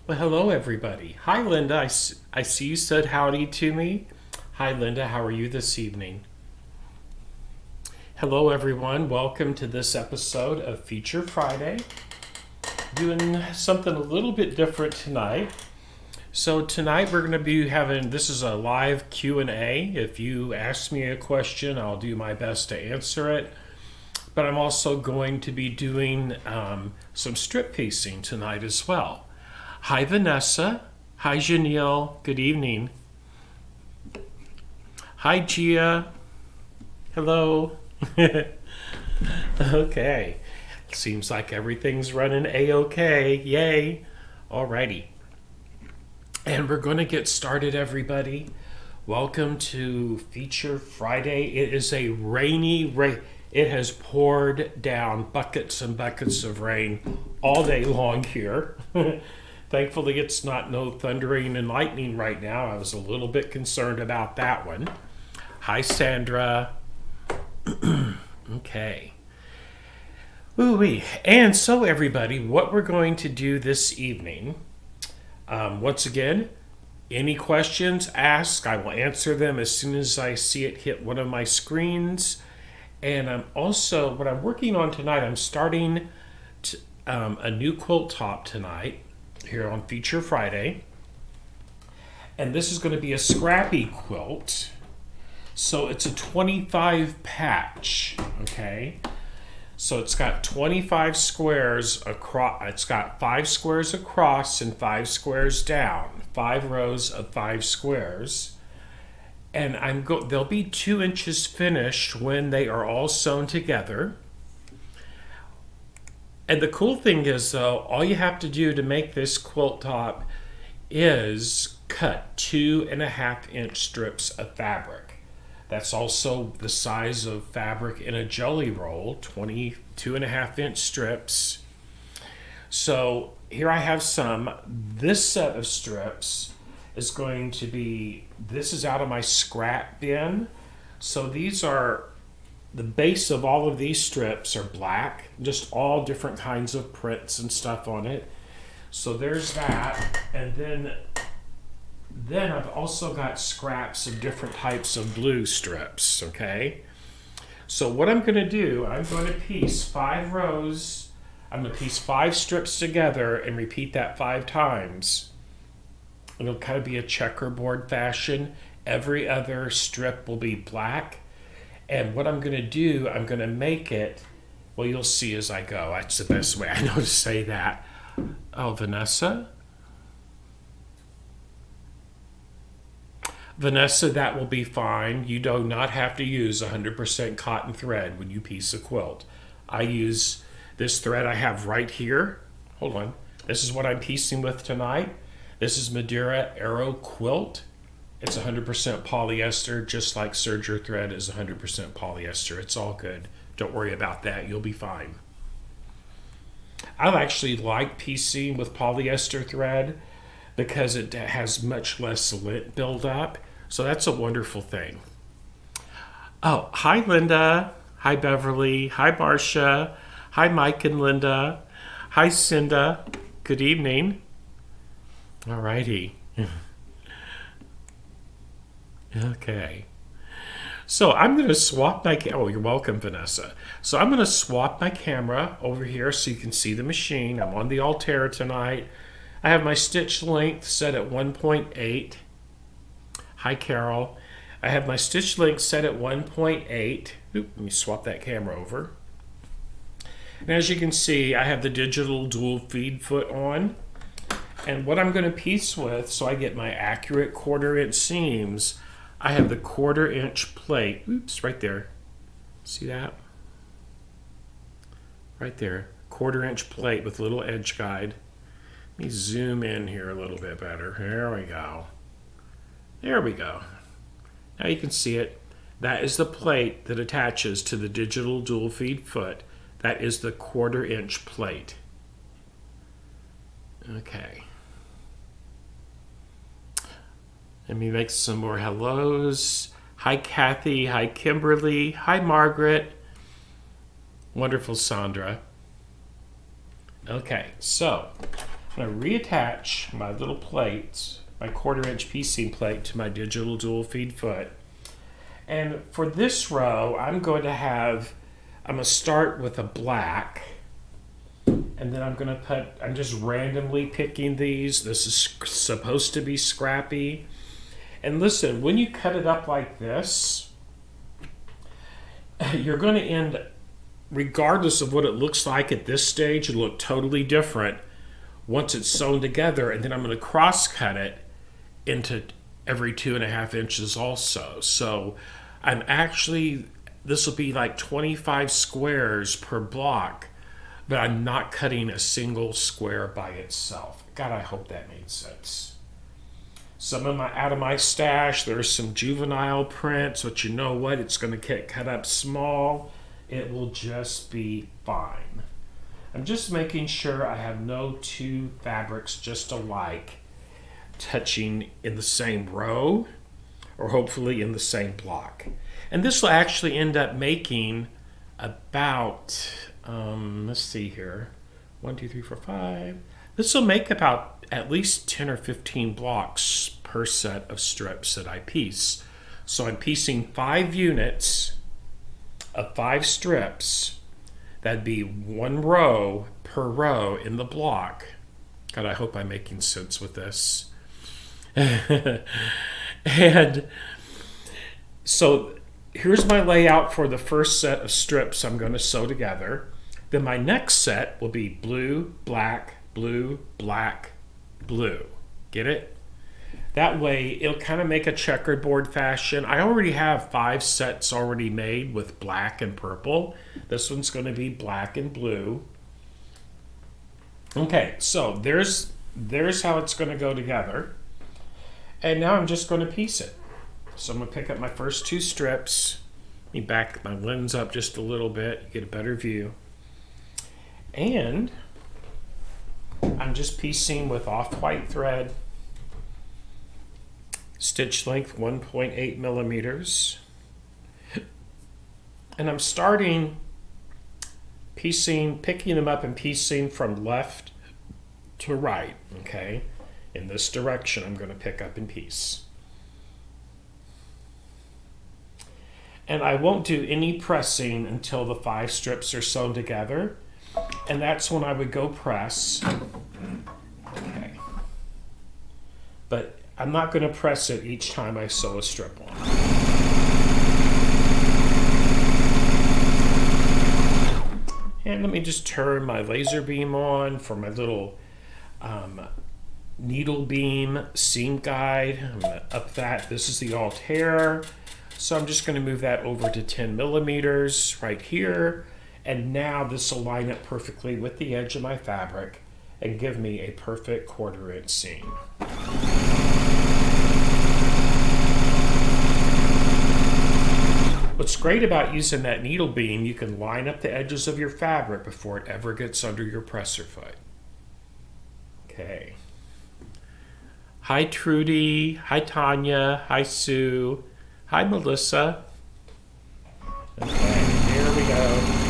Well, hello, everybody. Hi, Linda. I see you said howdy to me. Hi, Linda. How are you this evening? Hello, everyone. Welcome to this episode of Feature Friday. Doing something a little bit different tonight. So tonight we're going to be having, this is a live Q&A. If you ask me a question, I'll do my best to answer it. But I'm also going to be doing some strip piecing tonight as well. Hi, Vanessa. Hi, Janelle. Good evening. Hi, Gia. Hello. Okay. Seems like everything's running A-OK. Yay. Alrighty. And we're going to get started, everybody. Welcome to Feature Friday. It is a rainy, it has poured down buckets and buckets of rain all day long here. Thankfully, it's not no thundering and lightning right now. I was a little bit concerned about that one. Hi, Sandra. Okay. Ooh-wee. And so, everybody, what we're going to do this evening, once again, any questions, ask. I will answer them as soon as I see it hit one of my screens. And I'm also, what I'm working on tonight, I'm starting a new quilt top tonight here on Feature Friday. And this is going to be a scrappy quilt. So it's a 25 patch, okay? So it's got 25 squares across, it's got 5 squares across and 5 squares down, 5 rows of 5 squares. And they'll be 2 inches finished when they are all sewn together. And the cool thing is, though, all you have to do to make this quilt top is cut 2.5-inch strips of fabric. That's also the size of fabric in a jelly roll, 22.5-inch strips. So here I have some. This set of strips is going to be, this is out of my scrap bin. So these are, the base of all of these strips are black, just all different kinds of prints and stuff on it. So there's that. And then I've also got scraps of different types of blue strips, okay? So what I'm gonna do, I'm going to piece 5 rows, I'm gonna piece 5 strips together and repeat that 5 times. It'll kind of be a checkerboard fashion. Every other strip will be black. And what I'm going to do, I'm going to make it, well, you'll see as I go. That's the best way I know to say that. Oh, Vanessa? Vanessa, that will be fine. You do not have to use 100% cotton thread when you piece a quilt. I use this thread I have right here. Hold on. This is what I'm piecing with tonight. This is Madeira Arrow Quilt. It's 100% polyester, just like serger thread is 100% polyester. It's all good. Don't worry about that. You'll be fine. I actually like piecing with polyester thread because it has much less lint buildup. So that's a wonderful thing. Oh, hi, Linda. Hi, Beverly. Hi, Marcia. Hi, Mike and Linda. Hi, Cinda. Good evening. All righty. Okay. So I'm going to swap my oh, you're welcome, Vanessa. So I'm going to swap my camera over here so you can see the machine. I'm on the Altera tonight. I have my stitch length set at 1.8. Hi, Carol. I have my stitch length set at 1.8. Oop, let me swap that camera over. And as you can see, I have the digital dual feed foot on. And what I'm going to piece with, so I get my accurate 1/4-inch seams, I have the 1/4-inch plate. Oops, right there. See that? Right there. 1/4-inch plate with a little edge guide. Let me zoom in here a little bit better. There we go. There we go. Now you can see it. That is the plate that attaches to the digital dual feed foot. That is the 1/4-inch plate. Okay. Let me make some more hellos. Hi, Kathy. Hi, Kimberly. Hi, Margaret. Wonderful, Sandra. Okay, so I'm going to reattach my little plate, my 1/4-inch piecing plate, to my digital dual feed foot. And for this row, I'm going to start with a black, and then I'm just randomly picking these. This is supposed to be scrappy. And listen, when you cut it up like this, you're going to end, regardless of what it looks like at this stage, it'll look totally different once it's sewn together. And then I'm going to cross cut it into every 2.5 inches also. So this will be like 25 squares per block, but I'm not cutting a single square by itself. God, I hope that made sense. Out of my stash, there's some juvenile prints, but you know what? It's going to get cut up small. It will just be fine. I'm just making sure I have no two fabrics just alike touching in the same row, or hopefully in the same block. And this will actually end up making about, let's see here, 1, 2, 3, 4, 5. This will make about at least 10 or 15 blocks per set of strips that I piece. So I'm piecing 5 units of 5 strips. That'd be 1 row per row in the block. God, I hope I'm making sense with this. And so here's my layout for the first set of strips I'm going to sew together. Then my next set will be blue, black, blue, black, blue. Get it? That way it'll kind of make a checkerboard fashion. I already have 5 sets already made with black and purple. This one's going to be black and blue. Okay, so there's how it's going to go together. And now I'm just going to piece it. So I'm going to pick up my first 2 strips. Let me back my lens up just a little bit, you get a better view. And I'm just piecing with off-white thread, stitch length 1.8 millimeters. And I'm starting picking them up and piecing from left to right, okay? In this direction, I'm going to pick up and piece. And I won't do any pressing until the 5 strips are sewn together. And that's when I would go press. Okay. But I'm not going to press it each time I sew a strip on. And let me just turn my laser beam on for my little needle beam seam guide. I'm going to up that. This is the Altair. So I'm just going to move that over to 10 millimeters right here. And now this will line up perfectly with the edge of my fabric and give me a perfect 1/4 inch seam. What's great about using that needle beam, you can line up the edges of your fabric before it ever gets under your presser foot. Okay. Hi Trudy, hi Tanya, hi Sue, hi Melissa. Okay, here we go.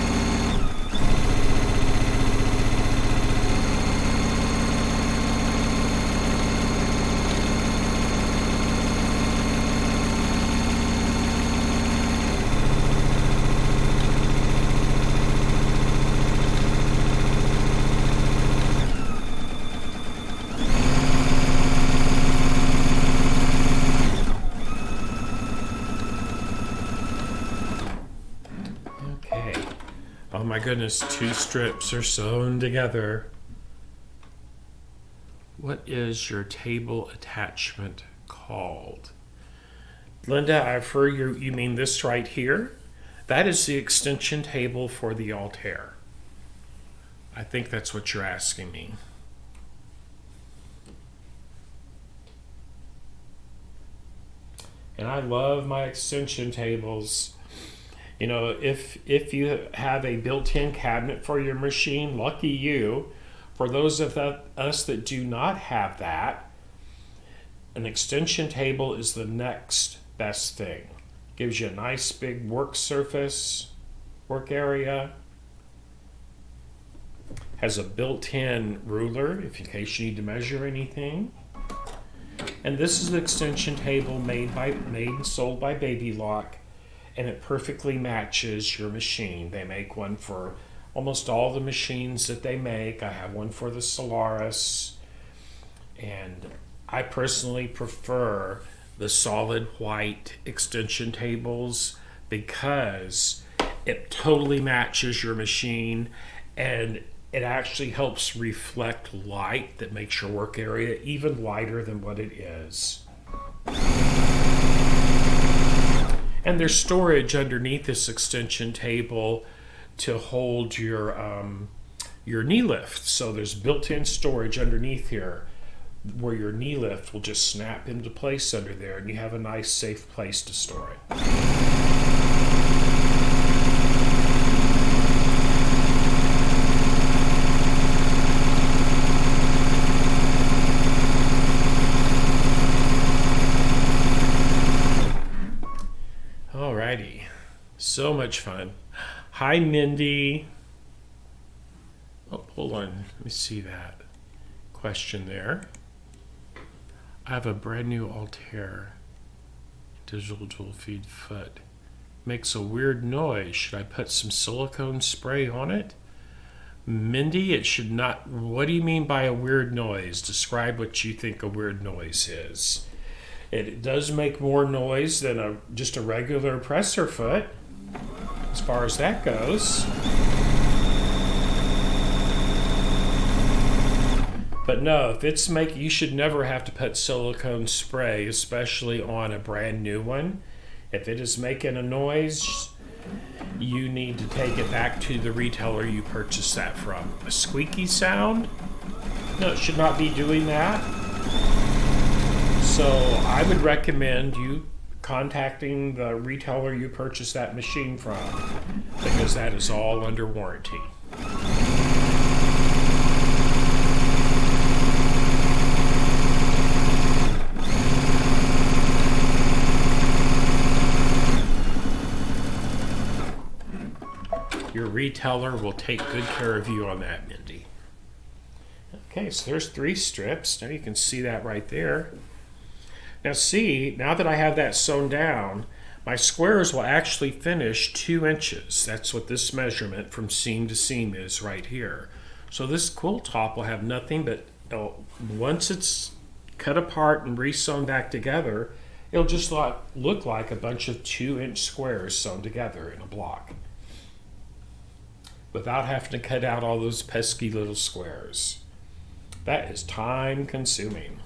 Oh my goodness, 2 strips are sewn together. What is your table attachment called? Linda, I've heard you mean this right here. That is the extension table for the Altair. I think that's what you're asking me. And I love my extension tables. You know, if you have a built-in cabinet for your machine, lucky you. For those of us that do not have that, an extension table is the next best thing. Gives you a nice big work surface, work area. Has a built-in ruler if in case you need to measure anything. And this is an extension table made and sold by Baby Lock, and it perfectly matches your machine. They make one for almost all the machines that they make. I have one for the Solaris, and I personally prefer the solid white extension tables because it totally matches your machine, and it actually helps reflect light that makes your work area even lighter than what it is. And there's storage underneath this extension table to hold your knee lift. So there's built-in storage underneath here where your knee lift will just snap into place under there, and you have a nice safe place to store it. Alrighty, so much fun. Hi, Mindy. Oh, hold on, let me see that question there. I have a brand new Altair digital dual feed foot. Makes a weird noise. Should I put some silicone spray on it? Mindy, it should not. What do you mean by a weird noise? Describe what you think a weird noise is. It does make more noise than just a regular presser foot, as far as that goes. But no, if it's you should never have to put silicone spray, especially on a brand new one. If it is making a noise, you need to take it back to the retailer you purchased that from. A squeaky sound? No, it should not be doing that. So I would recommend you contacting the retailer you purchased that machine from, because that is all under warranty. Your retailer will take good care of you on that, Mindy. Okay, so there's 3 strips. Now you can see that right there. Now see, now that I have that sewn down, my squares will actually finish 2 inches. That's what this measurement from seam to seam is right here. So this quilt top will have nothing but, once it's cut apart and re-sewn back together, it'll just look like a bunch of 2-inch squares sewn together in a block, without having to cut out all those pesky little squares. That is time consuming.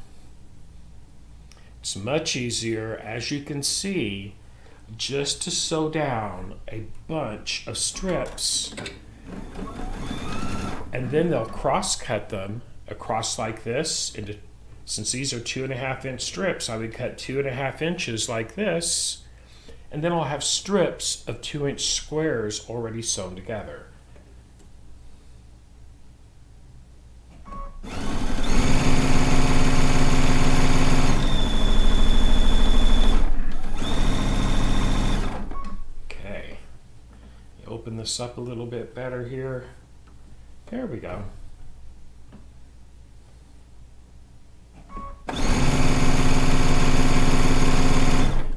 It's much easier, as you can see, just to sew down a bunch of strips, and then they'll cross cut them across like this. Since these are 2.5-inch strips, I would cut 2.5 inches like this, and then I'll have strips of 2-inch squares already sewn together. Open this up a little bit better here. There we go.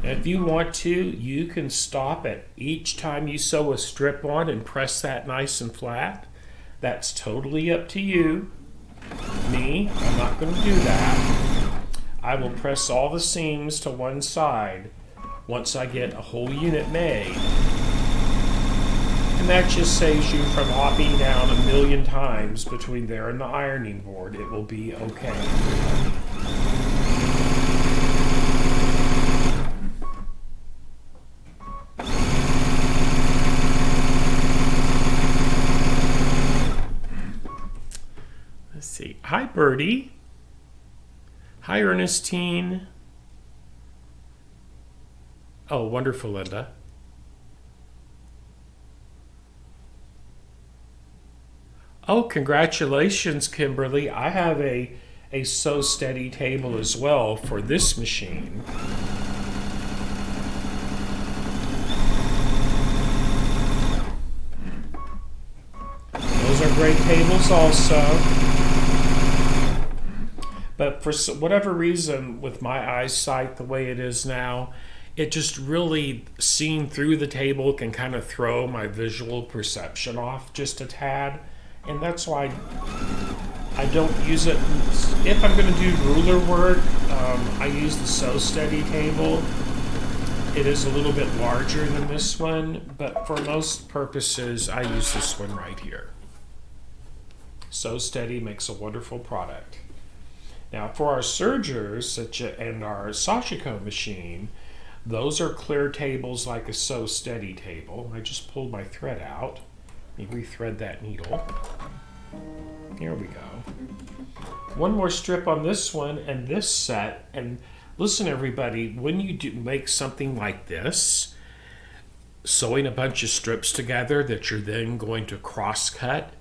And if you want to, you can stop it each time you sew a strip on and press that nice and flat. That's totally up to you. Me, I'm not going to do that. I will press all the seams to one side once I get a whole unit made. And that just saves you from hopping down 1,000,000 times between there and the ironing board. It will be okay. Let's see. Hi, Birdie. Hi, Ernestine. Oh, wonderful, Linda. Oh, congratulations, Kimberly. I have a Sew Steady table as well for this machine. Those are great tables also. But for whatever reason, with my eyesight the way it is now, it just really, seeing through the table can kind of throw my visual perception off just a tad. And that's why I don't use it. If I'm going to do ruler work, I use the Sew Steady table. It is a little bit larger than this one, but for most purposes, I use this one right here. Sew Steady makes a wonderful product. Now, for our sergers and our Sashiko machine, those are clear tables like a Sew Steady table. I just pulled my thread out. Let me rethread that needle. Here we go. One more strip on this one and this set. And listen, everybody, when you make something like this, sewing a bunch of strips together that you're then going to cross-cut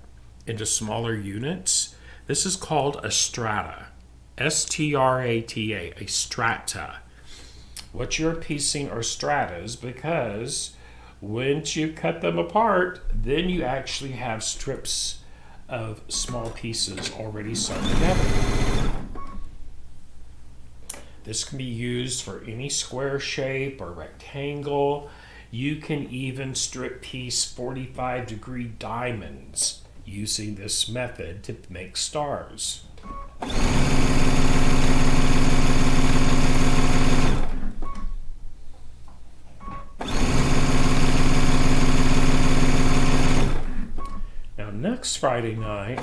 into smaller units, this is called a strata. S-T-R-A-T-A, a strata. What you're piecing are stratas because once you cut them apart, then you actually have strips of small pieces already sewn together. This can be used for any square shape or rectangle. You can even strip piece 45-degree diamonds using this method to make stars. Now next Friday night,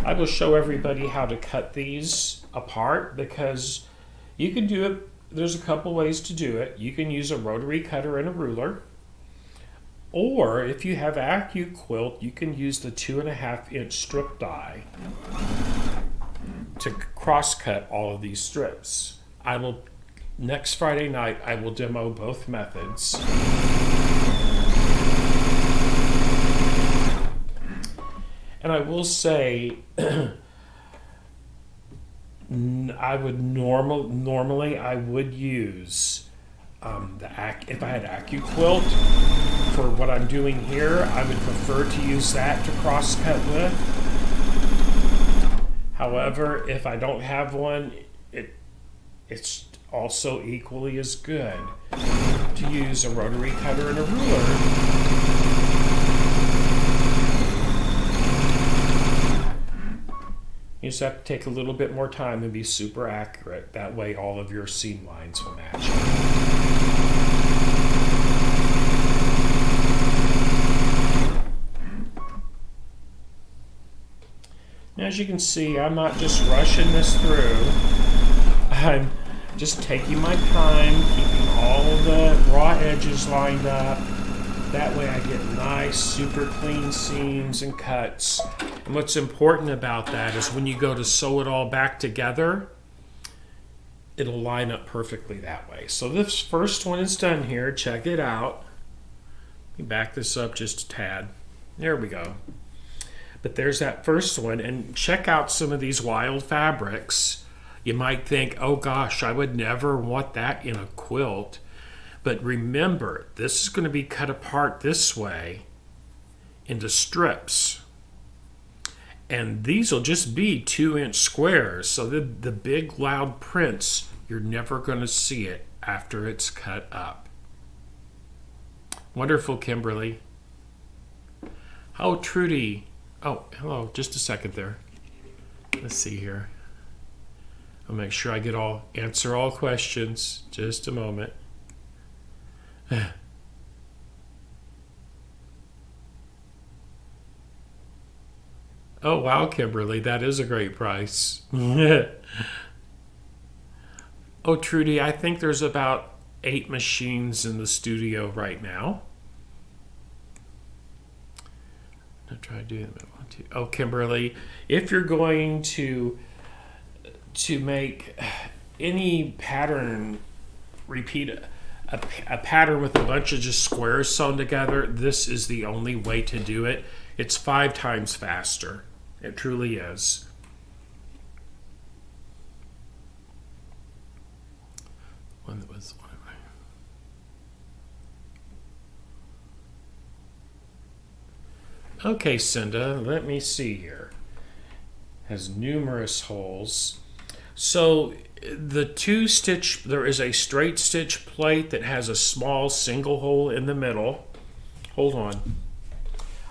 I will show everybody how to cut these apart because you can do it. There's a couple ways to do it. You can use a rotary cutter and a ruler, or if you have AccuQuilt, you can use the 2.5-inch strip die to cross-cut all of these strips. Next Friday night, I will demo both methods. And I will say, I would normally I would use if I had AccuQuilt for what I'm doing here. I would prefer to use that to cross-cut with. However, if I don't have one, it's also equally as good to use a rotary cutter and a ruler. You just have to take a little bit more time and be super accurate. That way all of your seam lines will match. As you can see, I'm not just rushing this through. I'm just taking my time, keeping all the raw edges lined up. That way I get nice, super clean seams and cuts. And what's important about that is when you go to sew it all back together, it'll line up perfectly that way. So this first one is done here. Check it out. Let me back this up just a tad. There we go. But there's that first one. And check out some of these wild fabrics. You might think, oh gosh, I would never want that in a quilt. But remember, this is going to be cut apart this way into strips. And these will just be 2-inch squares. So the big loud prints, you're never going to see it after it's cut up. Wonderful, Kimberly. Oh, Trudy. Oh, hello. Just a second there. Let's see here. I'll make sure I answer all questions. Just a moment. Oh, wow, Kimberly, that is a great price. Oh, Trudy, I think there's about 8 machines in the studio right now. I'll try to do them. Oh, Kimberly, if you're going to make any pattern, repeat a pattern with a bunch of just squares sewn together, this is the only way to do it. It's 5 times faster. It truly is. One that was Okay, Cinda, let me see here. Has numerous holes. So the there is a straight stitch plate that has a small single hole in the middle. Hold on.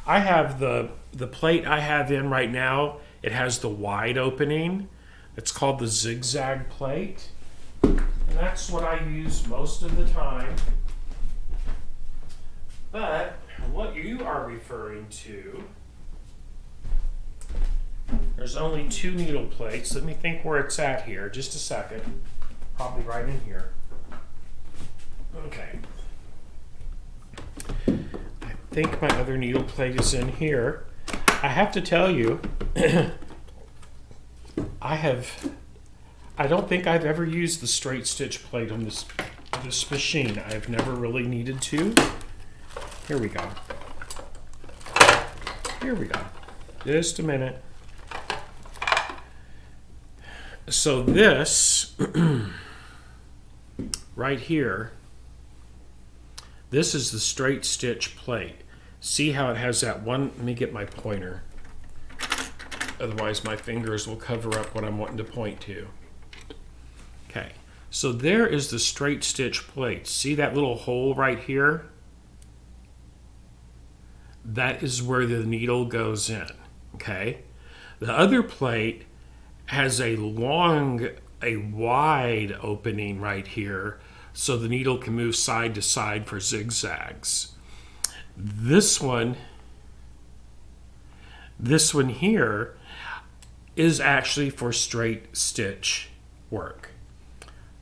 I have the plate I have in right now, it has the wide opening. It's called the zigzag plate. And that's what I use most of the time. But what you are referring to, there's only 2 needle plates. Let me think where it's at here. Just a second. Probably right in here. Okay. I think my other needle plate is in here. I have to tell you, I don't think I've ever used the straight stitch plate on this machine. I've never really needed to. Here we go. Here we go. Just a minute. So this right here, this is the straight stitch plate. See how it has that one? Let me get my pointer. Otherwise my fingers will cover up what I'm wanting to point to. Okay, so there is the straight stitch plate. See that little hole right here? That is where the needle goes in, okay? The other plate has a wide opening right here so the needle can move side to side for zigzags. This one here is actually for straight stitch work.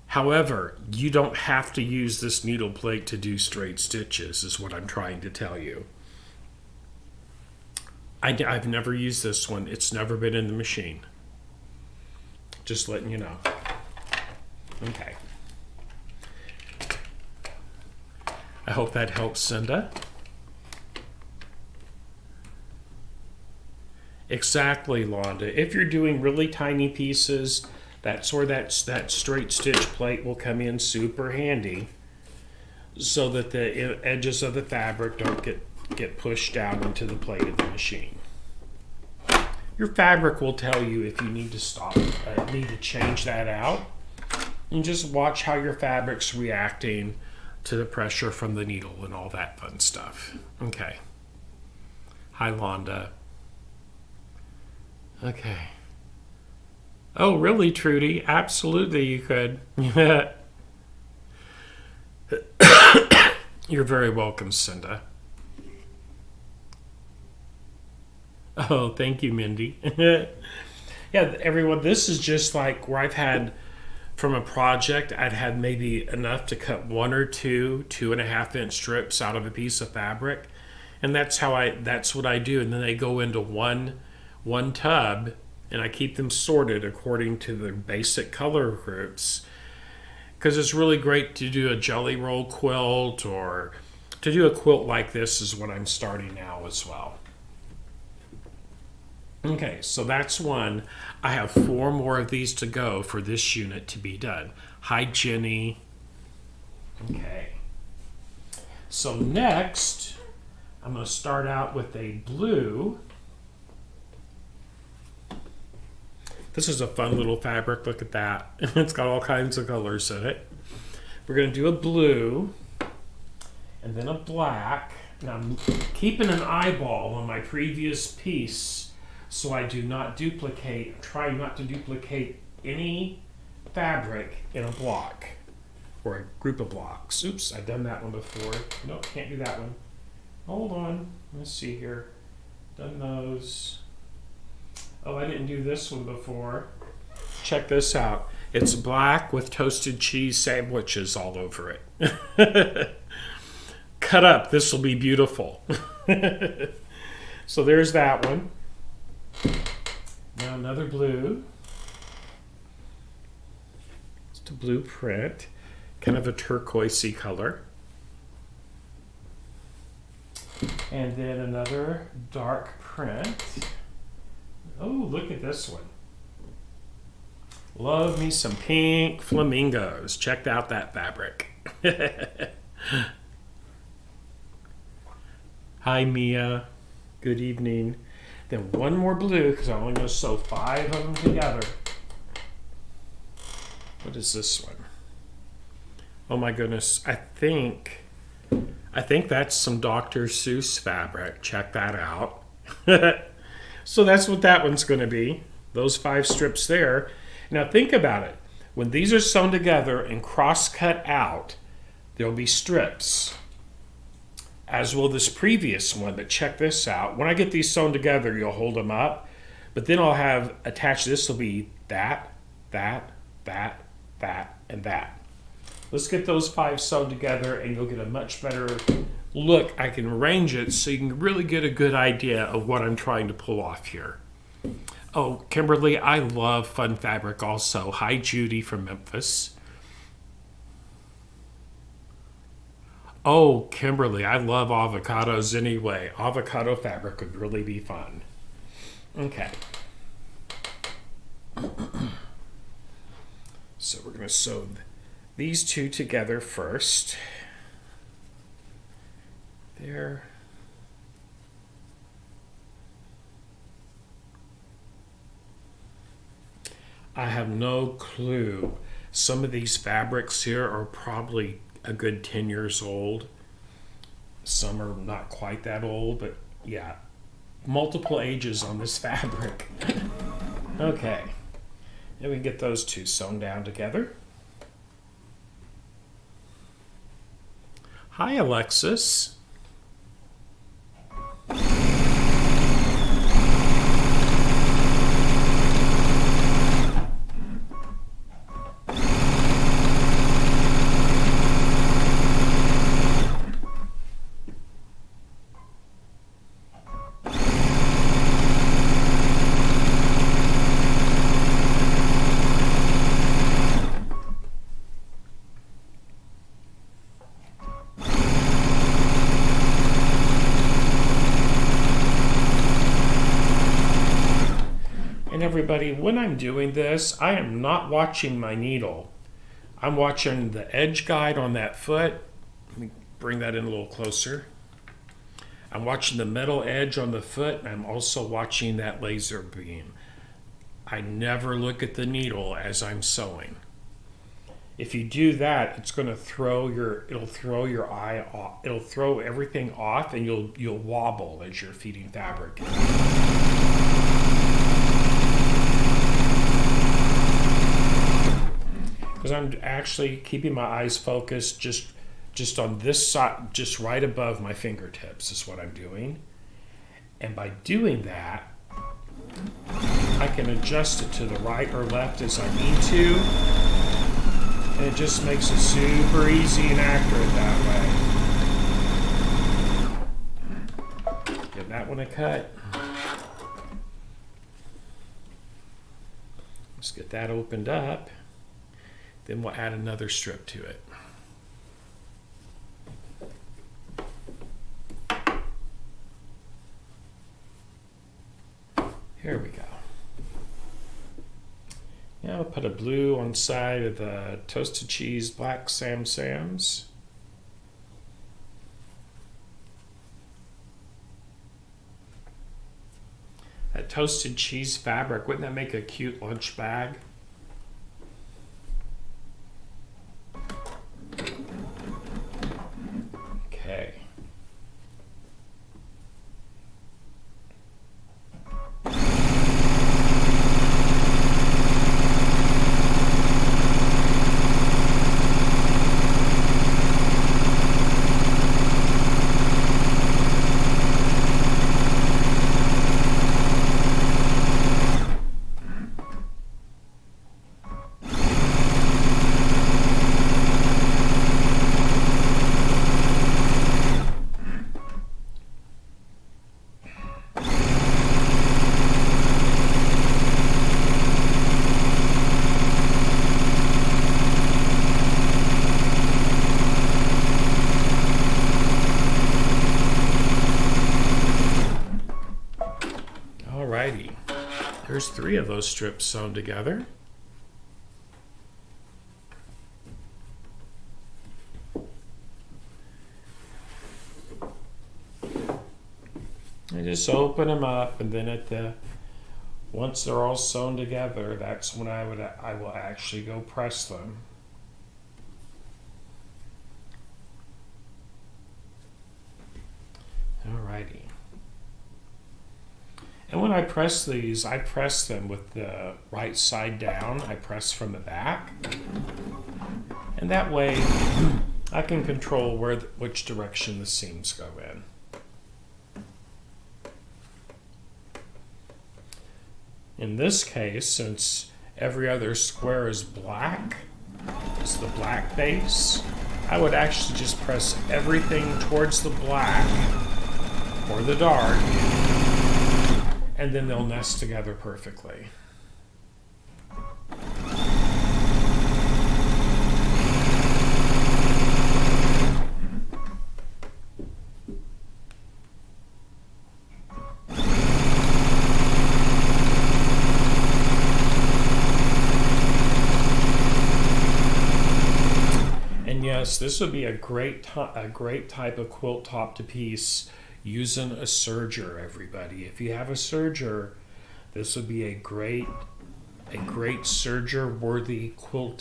However, you don't have to use this needle plate to do straight stitches, is what I'm trying to tell you. I've never used this one. It's never been in the machine. Just letting you know. Okay. I hope that helps, Cinda. Exactly, Londa. If you're doing really tiny pieces, that's where that straight stitch plate will come in super handy, so that the edges of the fabric don't get pushed down into the plate of the machine. Your fabric will tell you if you need to need to change that out. And just watch how your fabric's reacting to the pressure from the needle and all that fun stuff. Okay. Hi, Londa. Okay. Oh, really, Trudy? Absolutely, you could. You're very welcome, Cinda. Oh, thank you, Mindy. Yeah, everyone, this is just like where I've had, from a project, I'd had maybe enough to cut 1 or 2 2.5-inch strips out of a piece of fabric. And that's what I do. And then they go into one tub, and I keep them sorted according to the basic color groups. Because it's really great to do a jelly roll quilt, or to do a quilt like this is what I'm starting now as well. Okay, so that's one. I have 4 more of these to go for this unit to be done. Hi, Jenny. Okay. So next, I'm going to start out with a blue. This is a fun little fabric. Look at that. It's got all kinds of colors in it. We're going to do a blue and then a black. Now I'm keeping an eyeball on my previous piece so I do not duplicate, try not to duplicate any fabric in a block or a group of blocks. Oops, I've done that one before. Nope, can't do that one. Hold on, let's see here. Done those. Oh, I didn't do this one before. Check this out. It's black with toasted cheese sandwiches all over it. Cut up, this will be beautiful. So there's that one. Now another blue. It's a blue print, kind of a turquoisey color. And then another dark print. Oh, look at this one. Love me some pink flamingos. Check out that fabric. Hi, Mia. Good evening. Then one more blue, because I'm only going to sew 5 of them together. What is this one? Oh my goodness. I think that's some Dr. Seuss fabric. Check that out. So that's what that one's going to be. Those 5 strips there. Now think about it. When these are sewn together and cross-cut out, there'll be strips, as will this previous one. But check this out. When I get these sewn together, you'll hold them up. But then I'll have attached, this will be that, that, that, that, and that. Let's get those 5 sewn together and you'll get a much better look. I can arrange it so you can really get a good idea of what I'm trying to pull off here. Oh, Kimberly, I love fun fabric also. Hi, Judy from Memphis. Oh, Kimberly, I love avocados anyway. Avocado fabric would really be fun. Okay. So we're going to sew these 2 together first. There. I have no clue. Some of these fabrics here are probably a good 10 years old. Some are not quite that old, but yeah, multiple ages on this fabric. Okay, and we get those 2 sewn down together. Hi, Alexis. Everybody, when I'm doing this, I am not watching my needle. I'm watching the edge guide on that foot. Let me bring that in a little closer. I'm watching the metal edge on the foot, and I'm also watching that laser beam. I never look at the needle as I'm sewing. If you do that, it's going to throw your eye off. It'll throw everything off, and you'll wobble as you're feeding fabric. Because I'm actually keeping my eyes focused just on this side, just right above my fingertips is what I'm doing. And by doing that, I can adjust it to the right or left as I need to. And it just makes it super easy and accurate that way. Give that one a cut. Let's get that opened up. Then we'll add another strip to it. Here we go. Now I'll put a blue on the side of the toasted cheese black Sam's. That toasted cheese fabric, wouldn't that make a cute lunch bag? Okay. Alrighty, there's 3 of those strips sewn together. I just open them up, and then once they're all sewn together, that's when I will actually go press them. Alrighty. And when I press these, I press them with the right side down. I press from the back. And that way, I can control which direction the seams go in. In this case, since every other square is black, it's the black base, I would actually just press everything towards the black or the dark, and then they'll nest together perfectly. And yes, this would be a great type of quilt top to piece using a serger, everybody. If you have a serger, this would be a great serger worthy quilt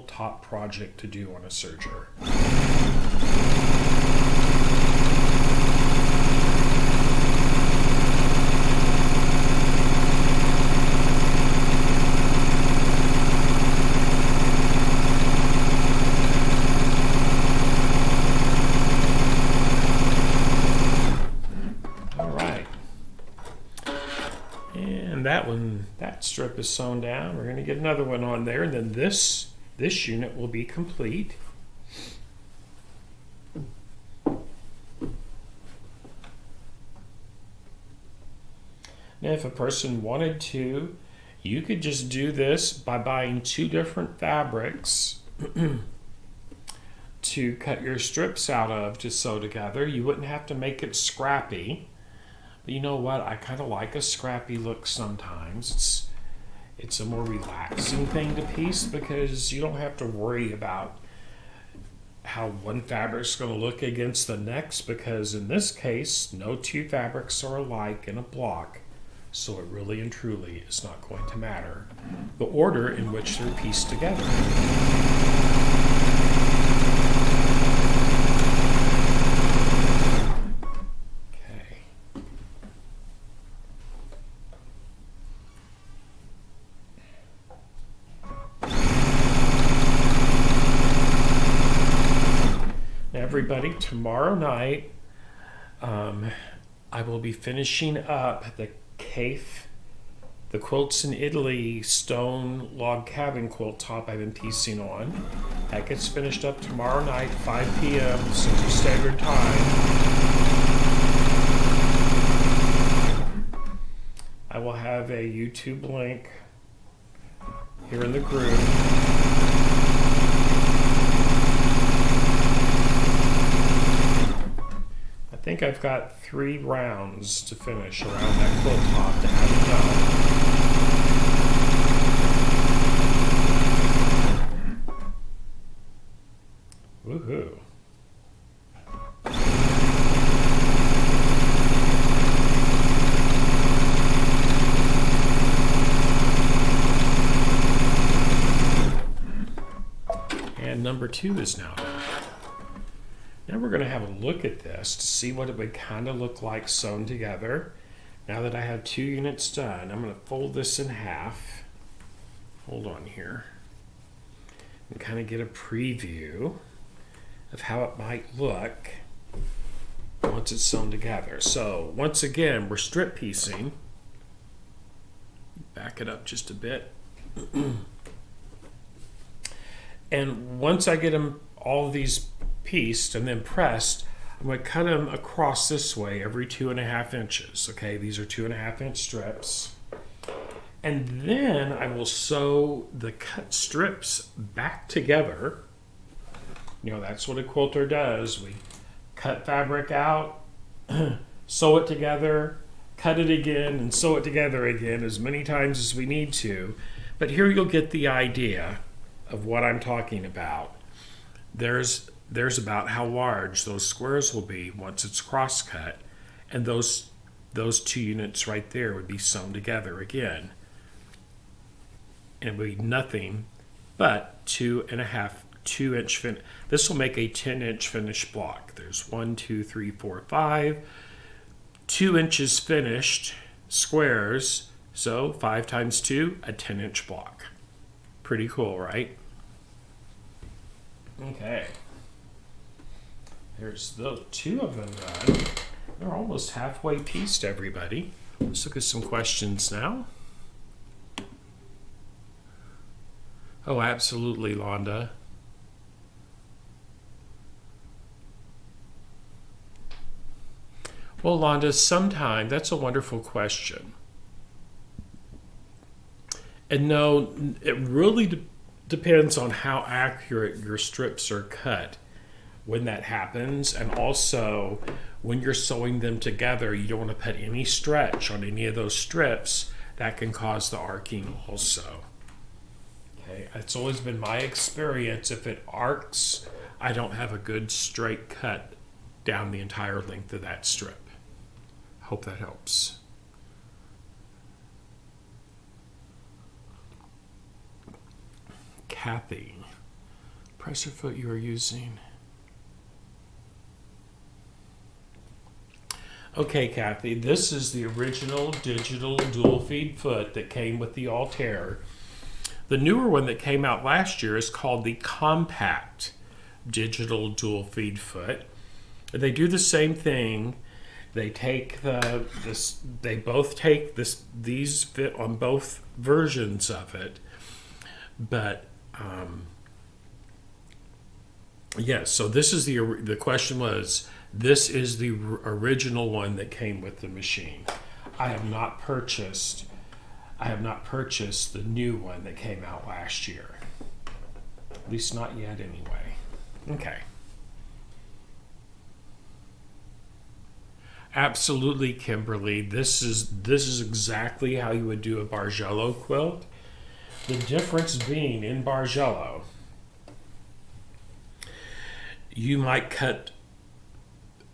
top project to do on a serger. That strip is sewn down. We're going to get another one on there, and then this unit will be complete. Now, if a person wanted to, you could just do this by buying 2 different fabrics to cut your strips out of to sew together. You wouldn't have to make it scrappy. But you know what? I kind of like a scrappy look sometimes. It's a more relaxing thing to piece because you don't have to worry about how one fabric's going to look against the next, because in this case, no 2 fabrics are alike in a block. So it really and truly is not going to matter the order in which they're pieced together. Everybody, tomorrow night I will be finishing up the Quilts in Italy stone log cabin quilt top I've been piecing on. That gets finished up tomorrow night, 5 p.m. Central Standard Time. I will have a YouTube link here in the group. I think I've got 3 rounds to finish around that quilt top to have it done. Woohoo. And number 2 is now done. Now we're going to have a look at this to see what it would kind of look like sewn together. Now that I have 2 units done, I'm going to fold this in half. Hold on here. And kind of get a preview of how it might look once it's sewn together. So once again, we're strip piecing. Back it up just a bit. And once I get them, all of these pieced and then pressed, I'm going to cut them across this way every 2.5 inches. Okay, these are 2.5 inch strips. And then I will sew the cut strips back together. You know, that's what a quilter does. We cut fabric out, sew it together, cut it again, and sew it together again as many times as we need to. But here you'll get the idea of what I'm talking about. There's about how large those squares will be once it's cross-cut, and those those 2 units right there would be sewn together again. And it would be nothing but 2.5 2-inch fin. This will make a 10-inch finished block. There's 1, 2, 3, 4, 5. 2 inches finished squares. So 5 times 2, a 10-inch block. Pretty cool, right? Okay. There's the 2 of them done. They're almost halfway pieced, everybody. Let's look at some questions now. Oh, absolutely, Londa. Well, Londa, sometime, that's a wonderful question. And no, it really depends on how accurate your strips are cut when that happens. And also, when you're sewing them together, you don't want to put any stretch on any of those strips. That can cause the arcing also. Okay, it's always been my experience, if it arcs, I don't have a good straight cut down the entire length of that strip. Hope that helps. Kathy, pressure foot you are using. Okay, Kathy, this is the original digital dual feed foot that came with the Altair. The newer one that came out last year is called the compact digital dual feed foot. They do the same thing. They take they both take these fit on both versions of it, but yes. So this is the question was, this is the original one that came with the machine. I have not purchased the new one that came out last year. At least not yet, anyway. Okay. Absolutely, Kimberly. This is exactly how you would do a Bargello quilt. The difference being, in Bargello, you might cut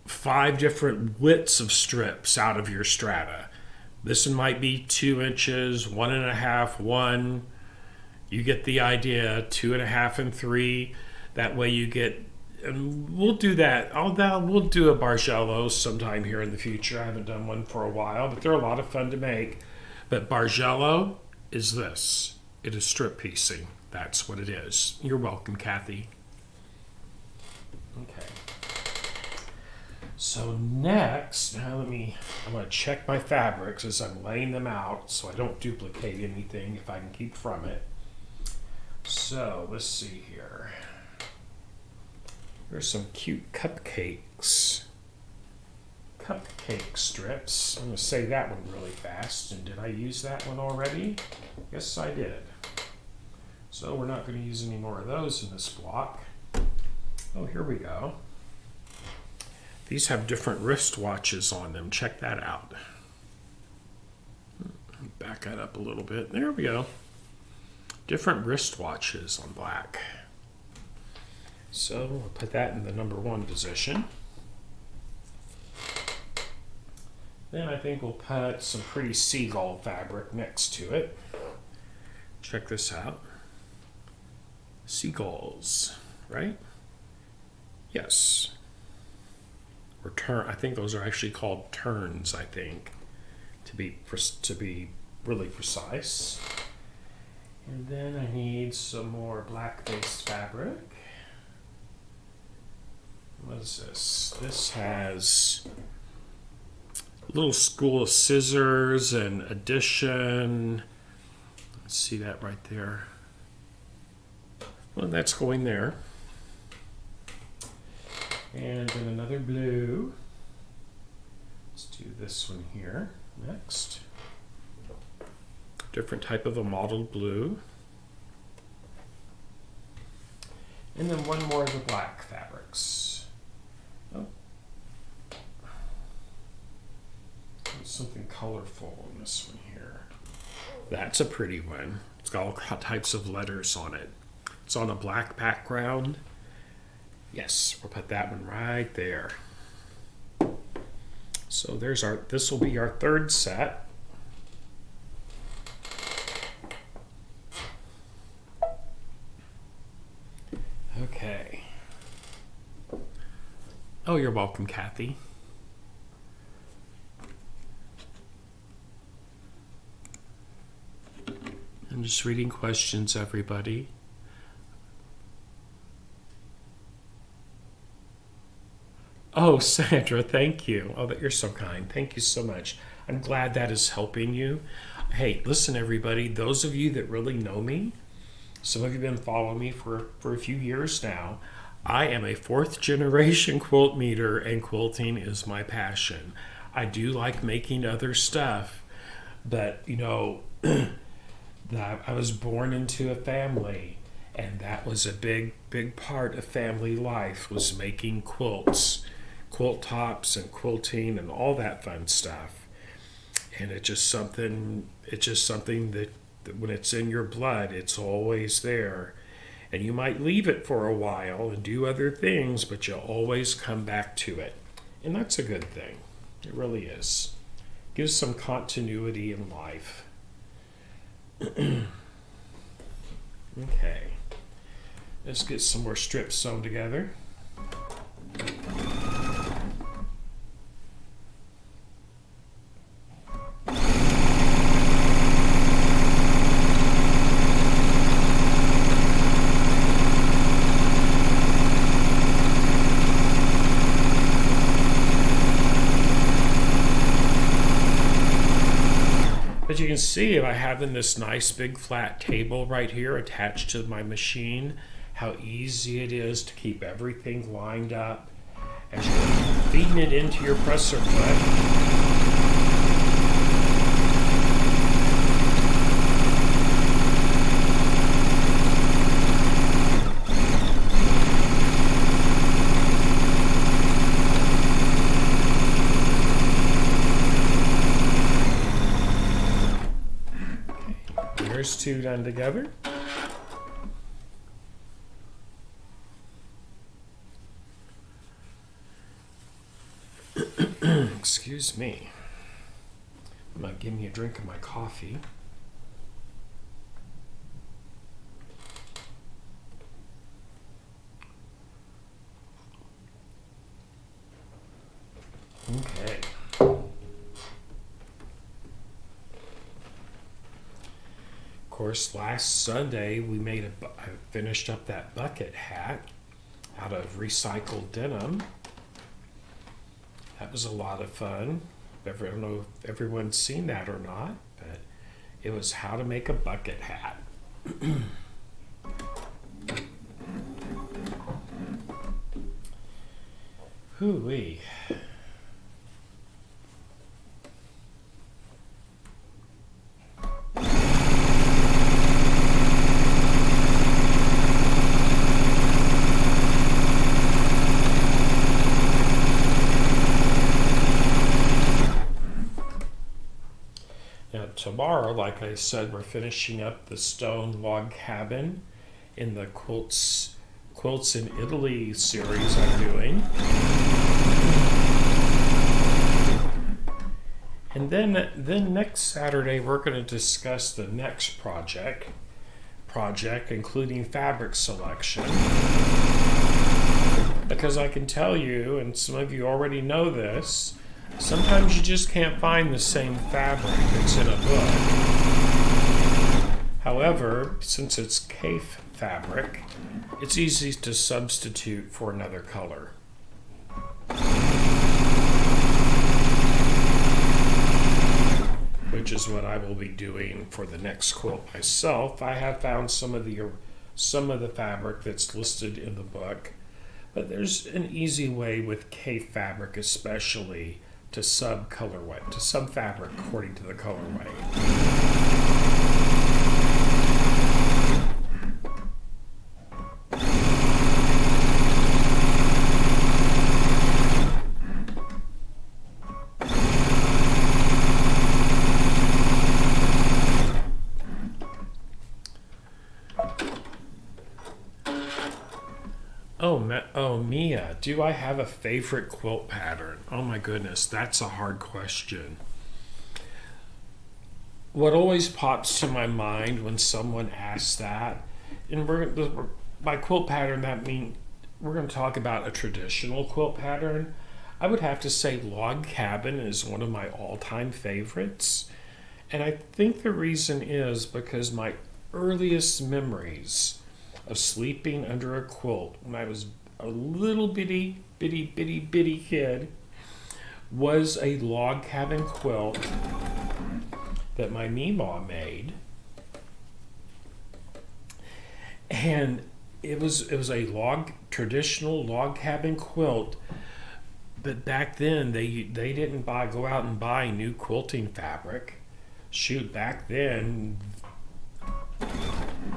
5 different widths of strips out of your strata. This one might be 2 inches, 1.5, 1. You get the idea. 2.5 and 3. That way you get. And we'll do that. We'll do a Bargello sometime here in the future. I haven't done one for a while, but they're a lot of fun to make. But Bargello is this. It is strip piecing. That's what it is. You're welcome, Kathy. Okay. So next, now I'm going to check my fabrics as I'm laying them out so I don't duplicate anything if I can keep from it. So let's see here. There's some cute cupcakes. Cupcake strips. I'm going to say that one really fast. And did I use that one already? Yes, I did. So we're not going to use any more of those in this block. Oh, here we go. These have different wristwatches on them. Check that out. Back that up a little bit. There we go. Different wristwatches on black. So we'll put that in the number 1 position. Then I think we'll put some pretty seagull fabric next to it. Check this out. Seagulls, right? Yes. Or I think those are actually called terns, I think, to be really precise. And then I need some more black-based fabric. What is this? This has a little school of scissors and addition. Let's see that right there. Well, that's going there. And then another blue. Let's do this one here next. Different type of a mottled blue. And then one more of the black fabrics. Oh. There's something colorful in this one here. That's a pretty one. It's got all types of letters on it. It's on a black background. Yes, we'll put that one right there. So this will be our third set. Okay. Oh, you're welcome, Kathy. I'm just reading questions, everybody. Oh, Sandra, thank you. Oh, that you're so kind. Thank you so much. I'm glad that is helping you. Hey, listen, everybody. Those of you that really know me, some of you have been following me for a few years now. I am a fourth generation quilt meter, and quilting is my passion. I do like making other stuff, but I was born into a family, and that was a big part of family life, was making quilts, quilt tops and quilting and all that fun stuff. And it's just something that when it's in your blood, it's always there. And you might leave it for a while and do other things, but you'll always come back to it. And that's a good thing. It really is. Gives some continuity in life. Okay. Let's get some more strips sewn together. But you can see by having this nice big flat table right here attached to my machine, how easy it is to keep everything lined up as you're feeding it into your presser foot. There's two done together. Excuse me. I'm gonna give me a drink of my coffee. Okay. Of course, last Sunday I finished up that bucket hat out of recycled denim. That was a lot of fun. I don't know if everyone's seen that or not, but it was how to make a bucket hat. Hoo-wee. Tomorrow, like I said, we're finishing up the stone log cabin in the Quilts in Italy series I'm doing. And then next Saturday, we're going to discuss the next project, including fabric selection. Because I can tell you, and some of you already know this, sometimes you just can't find the same fabric that's in a book. However, since it's Kaffe fabric, it's easy to substitute for another color. Which is what I will be doing for the next quilt myself. I have found some of the fabric that's listed in the book, but there's an easy way with Kaffe fabric especially to sub fabric according to the colorway. Mia, do I have a favorite quilt pattern? Oh my goodness, that's a hard question. What always pops to my mind when someone asks that, and by quilt pattern, that means we're going to talk about a traditional quilt pattern. I would have to say log cabin is one of my all-time favorites. And I think the reason is because my earliest memories of sleeping under a quilt when I was a little bitty kid was a log cabin quilt that my Meemaw made. And it was a traditional log cabin quilt, but back then they didn't go out and buy new quilting fabric. Shoot, back then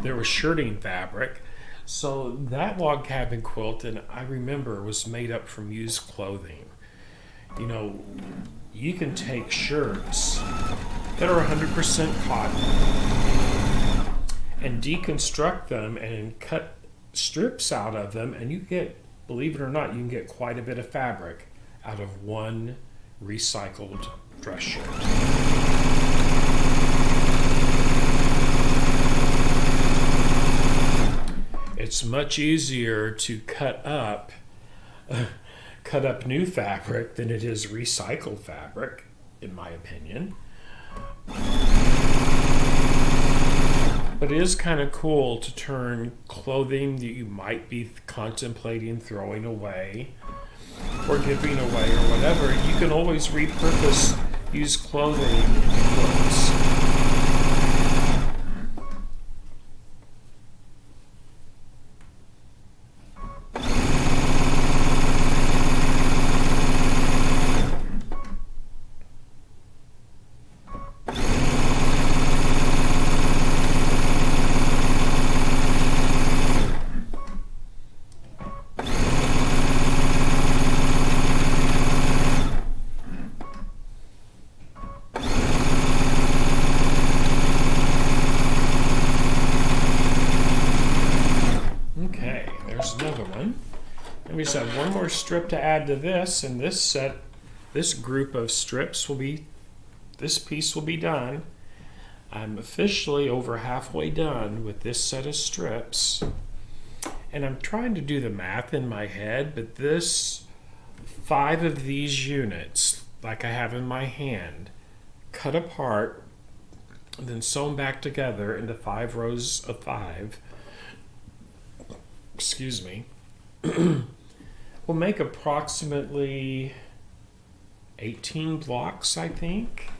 there was shirting fabric. So that log cabin quilt, and I remember, was made up from used clothing. You know, you can take shirts that are 100% cotton and deconstruct them and cut strips out of them, and you get, believe it or not, you can get quite a bit of fabric out of one recycled dress shirt. It's much easier to cut up new fabric than it is recycled fabric, in my opinion. But it is kind of cool to turn clothing that you might be contemplating throwing away or giving away or whatever. You can always repurpose used clothing into quilts. We just have one more strip to add to this, and this group of strips this piece will be done. I'm officially over halfway done with this set of strips, and I'm trying to do the math in my head, but 5 of these units, like I have in my hand, cut apart and then sewn back together into 5 rows of 5, excuse me, will make approximately 18 blocks, I think.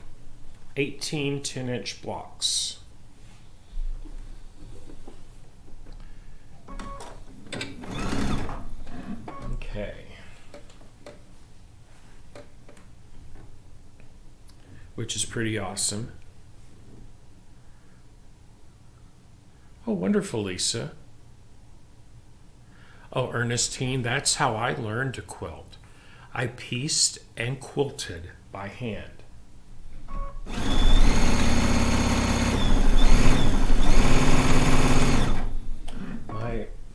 18 10-inch blocks. Okay. Which is pretty awesome. Oh, wonderful, Lisa. Oh, Ernestine, that's how I learned to quilt. I pieced and quilted by hand.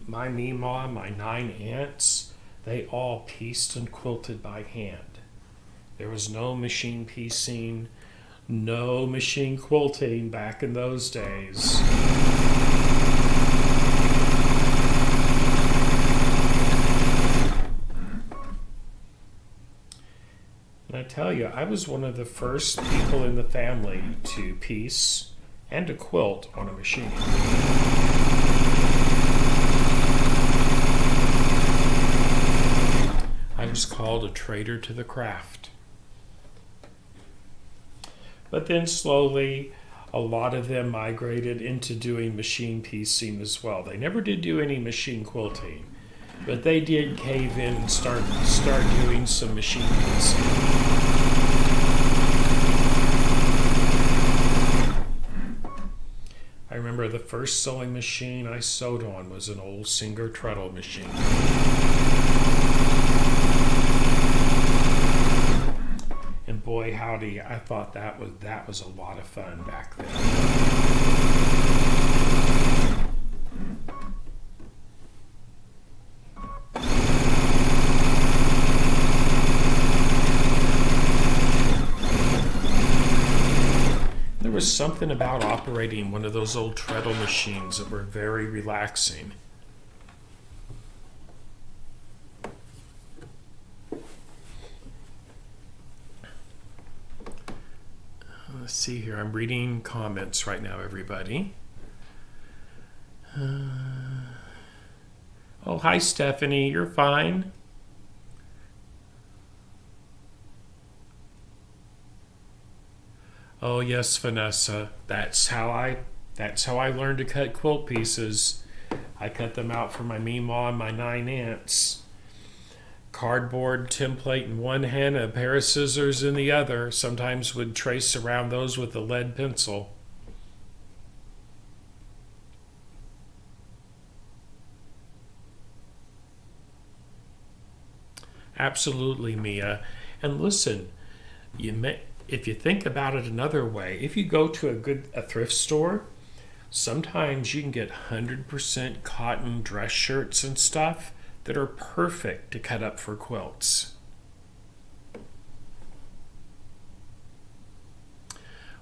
My Meemaw, my 9 aunts, they all pieced and quilted by hand. There was no machine piecing, no machine quilting back in those days. And I tell you, I was one of the first people in the family to piece and to quilt on a machine. I was called a traitor to the craft. But then slowly, a lot of them migrated into doing machine piecing as well. They never did do any machine quilting, but they did cave in and start doing some machine piecing. I remember the first sewing machine I sewed on was an old Singer treadle machine. And boy howdy, I thought that was a lot of fun back then. was something about operating one of those old treadle machines that were very relaxing. Let's see here. I'm reading comments right now, everybody. Oh, hi, Stephanie. You're fine. Oh, yes, Vanessa. That's how I learned to cut quilt pieces. I cut them out for my meemaw and my 9 aunts. Cardboard template in one hand, a pair of scissors in the other. Sometimes would trace around those with a lead pencil. Absolutely, Mia. And listen, if you think about it another way, if you go to a thrift store, sometimes you can get 100% cotton dress shirts and stuff that are perfect to cut up for quilts.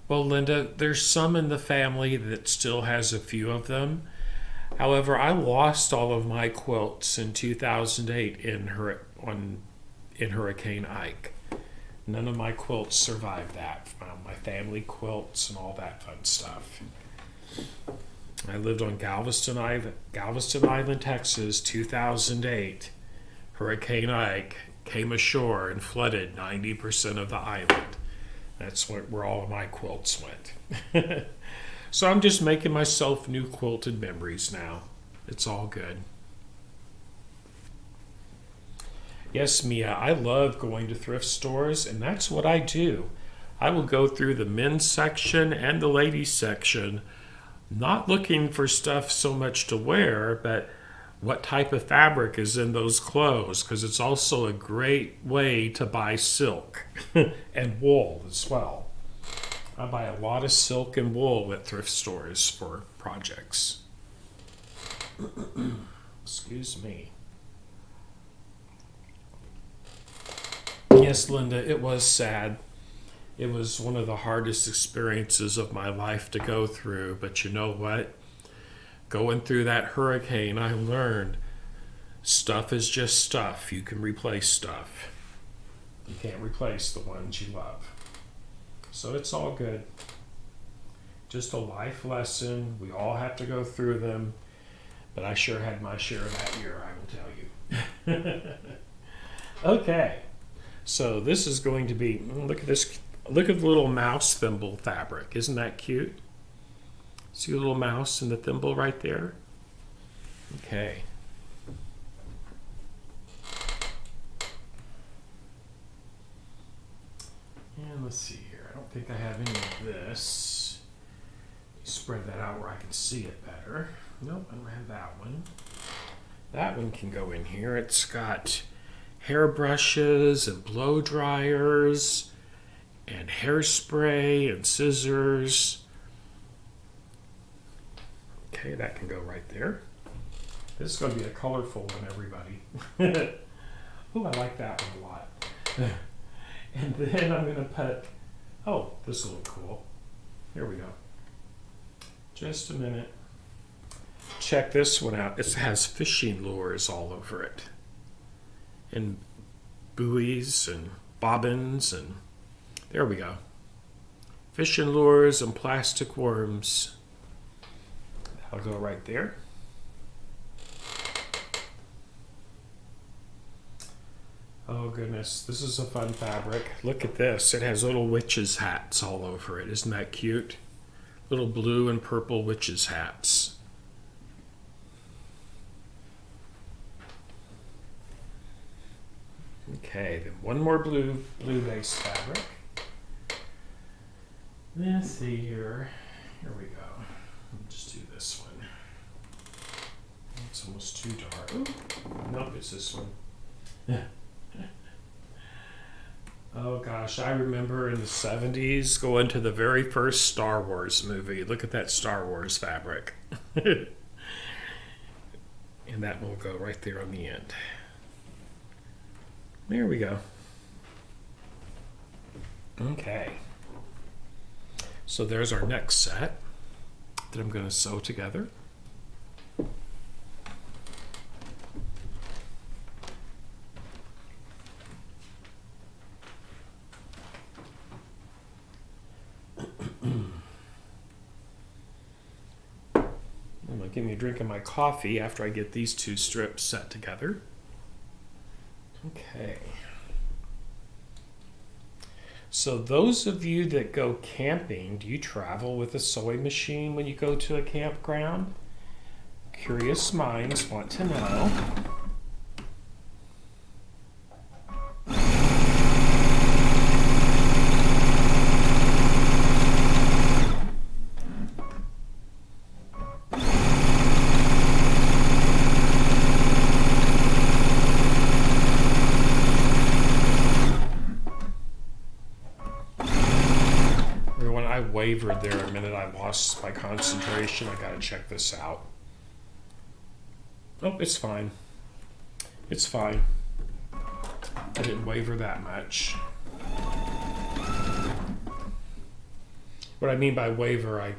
Well, Linda, there's some in the family that still has a few of them. However, I lost all of my quilts in 2008 in Hurricane Ike. None of my quilts survived that. My family quilts and all that fun stuff. I lived on Galveston Island, Texas, 2008. Hurricane Ike came ashore and flooded 90% of the island. That's where all of my quilts went. So I'm just making myself new quilted memories now. It's all good. Yes, Mia, I love going to thrift stores, and that's what I do. I will go through the men's section and the ladies section, not looking for stuff so much to wear, but what type of fabric is in those clothes, because it's also a great way to buy silk and wool as well. I buy a lot of silk and wool at thrift stores for projects. Excuse me. Yes, Linda, it was sad. It was one of the hardest experiences of my life to go through, but you know what? Going through that hurricane, I learned stuff is just stuff. You can replace stuff. You can't replace the ones you love. So it's all good. Just a life lesson. We all have to go through them, but I sure had my share of that year, I will tell you. Okay. So this is going to be, look at this, look at the little mouse thimble fabric. Isn't that cute? See a little mouse in the thimble right there? Okay. And let's see here. I don't think I have any of this. Spread that out where I can see it better. Nope, I don't have that one. That one can go in here. It's got hairbrushes and blow dryers and hairspray and scissors. Okay, that can go right there. This is going to be a colorful one, everybody. Oh, I like that one a lot. And then I'm going to put, oh, this will look cool. Here we go. Just a minute. Check this one out. It has fishing lures all over it. And buoys and bobbins, and there we go. Fishing lures and plastic worms. That'll go right there. Oh goodness, this is a fun fabric. Look at this. It has little witches' hats all over it. Isn't that cute? Little blue and purple witches' hats. Okay, then one more blue-based fabric. Let's see here. Here we go. Let's just do this one. It's almost too dark. Ooh, nope, it's this one. Oh gosh, I remember in the 70s going to the very first Star Wars movie. Look at that Star Wars fabric. And that will go right there on the end. There we go. Okay. So there's our next set that I'm going to sew together. I'm going to give me a drink of my coffee after I get these two strips set together. Okay. So those of you that go camping, do you travel with a sewing machine when you go to a campground? Curious minds want to know. I wavered there a minute. I lost my concentration. I gotta check this out. Oh, it's fine. It's fine. I didn't waver that much. What I mean by waver, I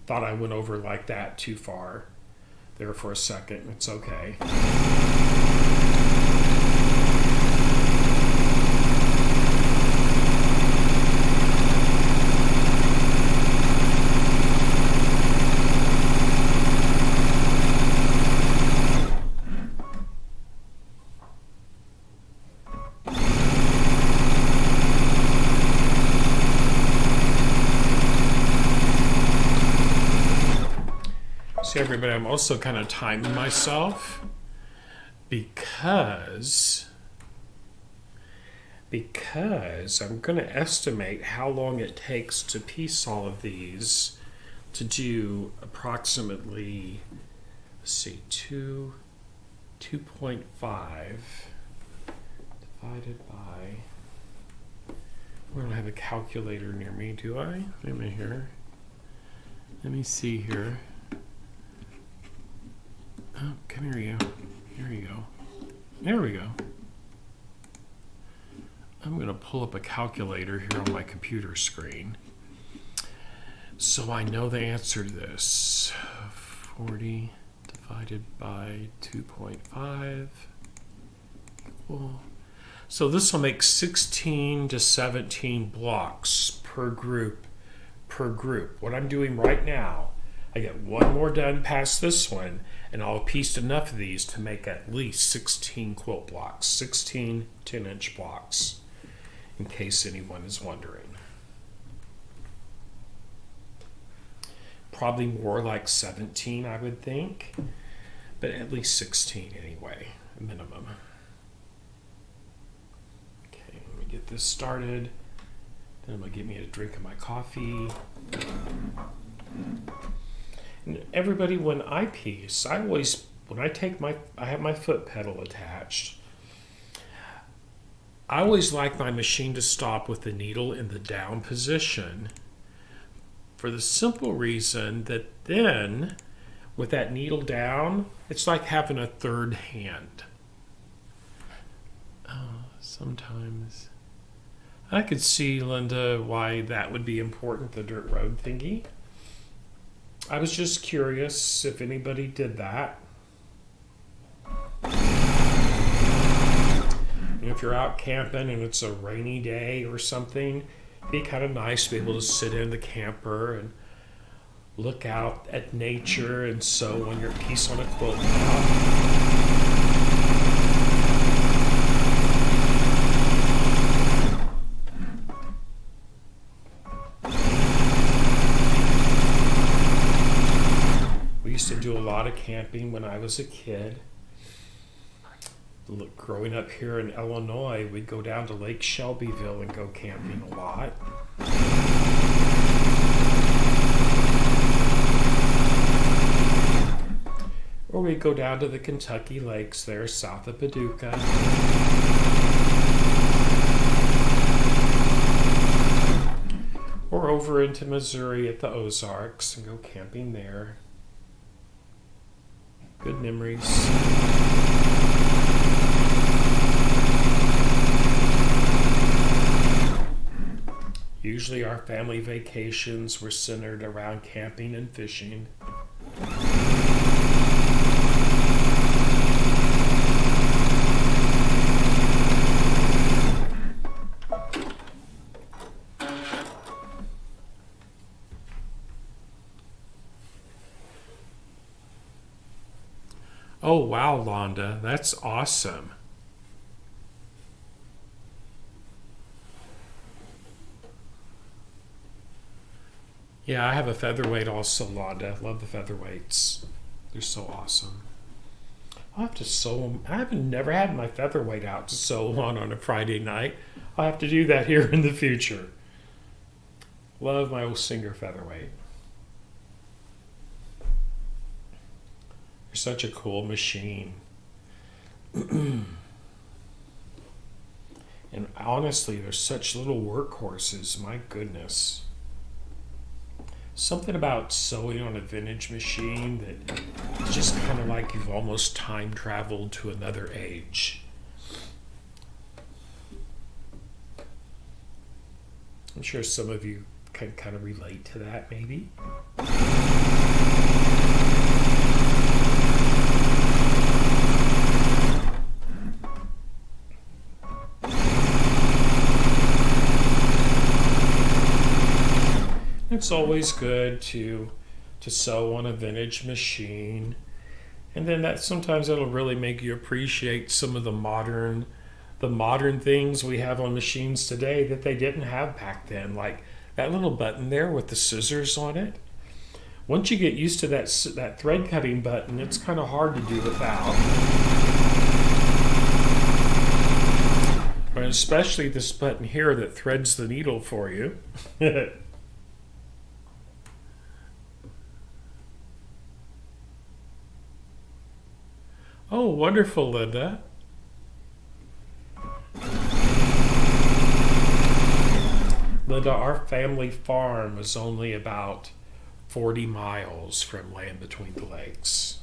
thought I went over like that too far there for a second. It's okay. See, everybody, I'm also kind of timing myself because I'm going to estimate how long it takes to piece all of these to do approximately, let's see, 2.5 divided by, I don't have a calculator near me, do I? Wait a minute here. Let me see here. Oh, come here, you. Here you go. There we go. I'm going to pull up a calculator here on my computer screen so I know the answer to this. 40 divided by 2.5 equal. So this will make 16 to 17 blocks per group. What I'm doing right now, I get one more done past this one, and I'll have pieced enough of these to make at least 16 quilt blocks, 16 10-inch blocks, in case anyone is wondering. Probably more like 17, I would think, but at least 16 anyway, minimum. Okay, let me get this started. Then I'm going to get me a drink of my coffee. And everybody, when I piece, I have my foot pedal attached. I always like my machine to stop with the needle in the down position for the simple reason that then, with that needle down, it's like having a third hand. Sometimes I could see, Linda, why that would be important, the dirt road thingy. I was just curious if anybody did that. And if you're out camping and it's a rainy day or something, it'd be kind of nice to be able to sit in the camper and look out at nature and sew on your piece on a quilt top. To do a lot of camping when I was a kid. Growing up here in Illinois, we'd go down to Lake Shelbyville and go camping a lot. Or we'd go down to the Kentucky lakes there south of Paducah. Or over into Missouri at the Ozarks and go camping there. Good memories. Usually our family vacations were centered around camping and fishing. Oh, wow, Londa, that's awesome. Yeah, I have a featherweight also, Londa. Love the featherweights. They're so awesome. I'll have to sew them. I haven't never had my featherweight out to sew on a Friday night. I'll have to do that here in the future. Love my old Singer featherweight. They're such a cool machine. And honestly, they're such little workhorses. My goodness. Something about sewing on a vintage machine that it's just kind of like you've almost time traveled to another age. I'm sure some of you can kind of relate to that, maybe. It's always good to sew on a vintage machine, and then that sometimes it'll really make you appreciate some of the modern things we have on machines today that they didn't have back then, like that little button there with the scissors on it. Once you get used to that thread cutting button, it's kind of hard to do without. But especially this button here that threads the needle for you. Oh, wonderful, Linda. Linda, our family farm is only about 40 miles from Land Between the Lakes.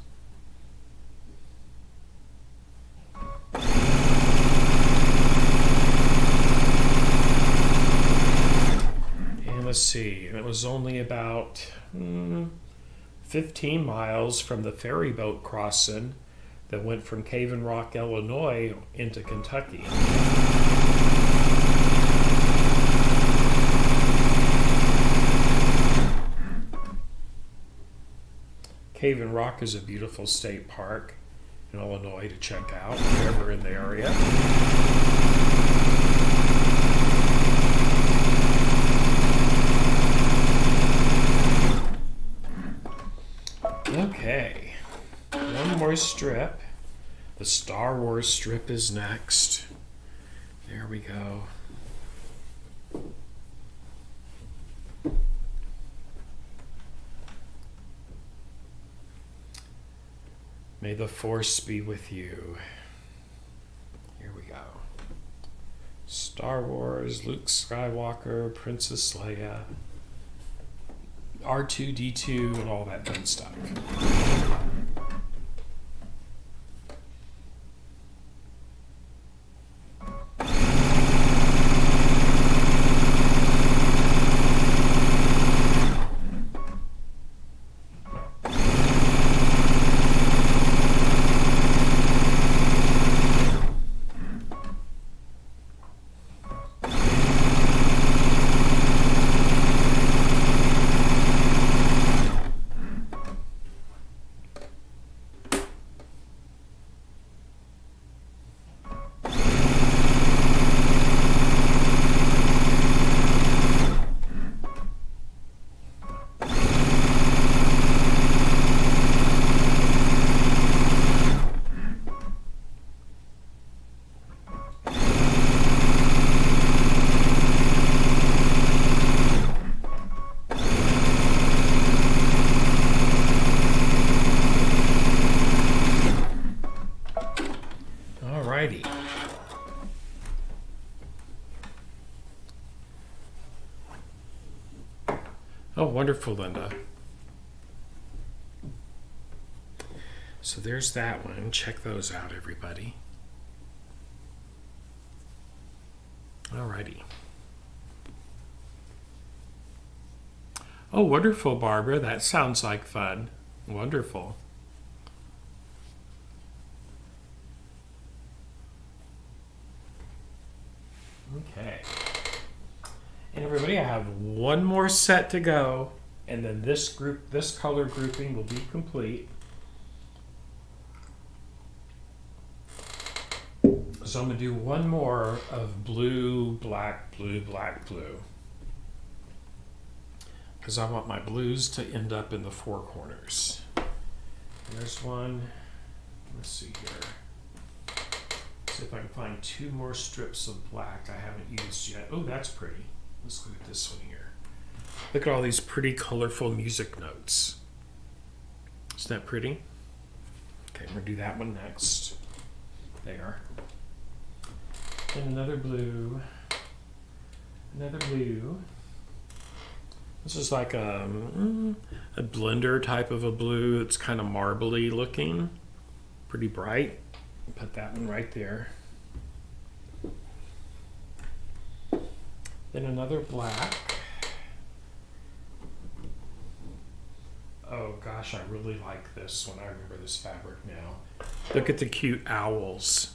And let's see, and it was only about 15 miles from the ferry boat crossing that went from Cave and Rock, Illinois into Kentucky. Cave and Rock is a beautiful state park in Illinois to check out if you're ever in the area. Okay, one more strip. The Star Wars strip is next. There we go. May the Force be with you. Here we go. Star Wars, Luke Skywalker, Princess Leia, R2-D2, and all that fun stuff. Alrighty. Oh, wonderful, Linda. So there's that one. Check those out, everybody. Alrighty. Oh, wonderful, Barbara. That sounds like fun. Wonderful. Okay. And everybody, I have one more set to go, and then this color grouping will be complete. So I'm going to do one more of blue, black, blue, black, blue. Because I want my blues to end up in the four corners. There's one. Let's see here. See if I can find two more strips of black I haven't used yet. Oh, that's pretty. Let's look at this one here. Look at all these pretty colorful music notes. Isn't that pretty? Okay, we're going to do that one next. There. And another blue. Another blue. This is like a blender type of a blue. It's kind of marbly looking. Pretty bright. Put that one right there. Then another black. Oh gosh, I really like this one. I remember this fabric now. Look at the cute owls.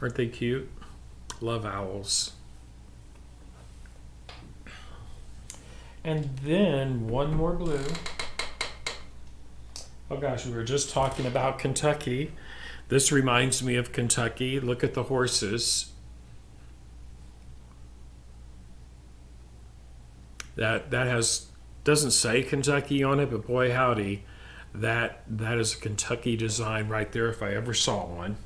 Aren't they cute? Love owls. And then one more blue. Oh gosh, we were just talking about Kentucky. This reminds me of Kentucky. Look at the horses. That doesn't say Kentucky on it, but boy howdy, that is a Kentucky design right there if I ever saw one.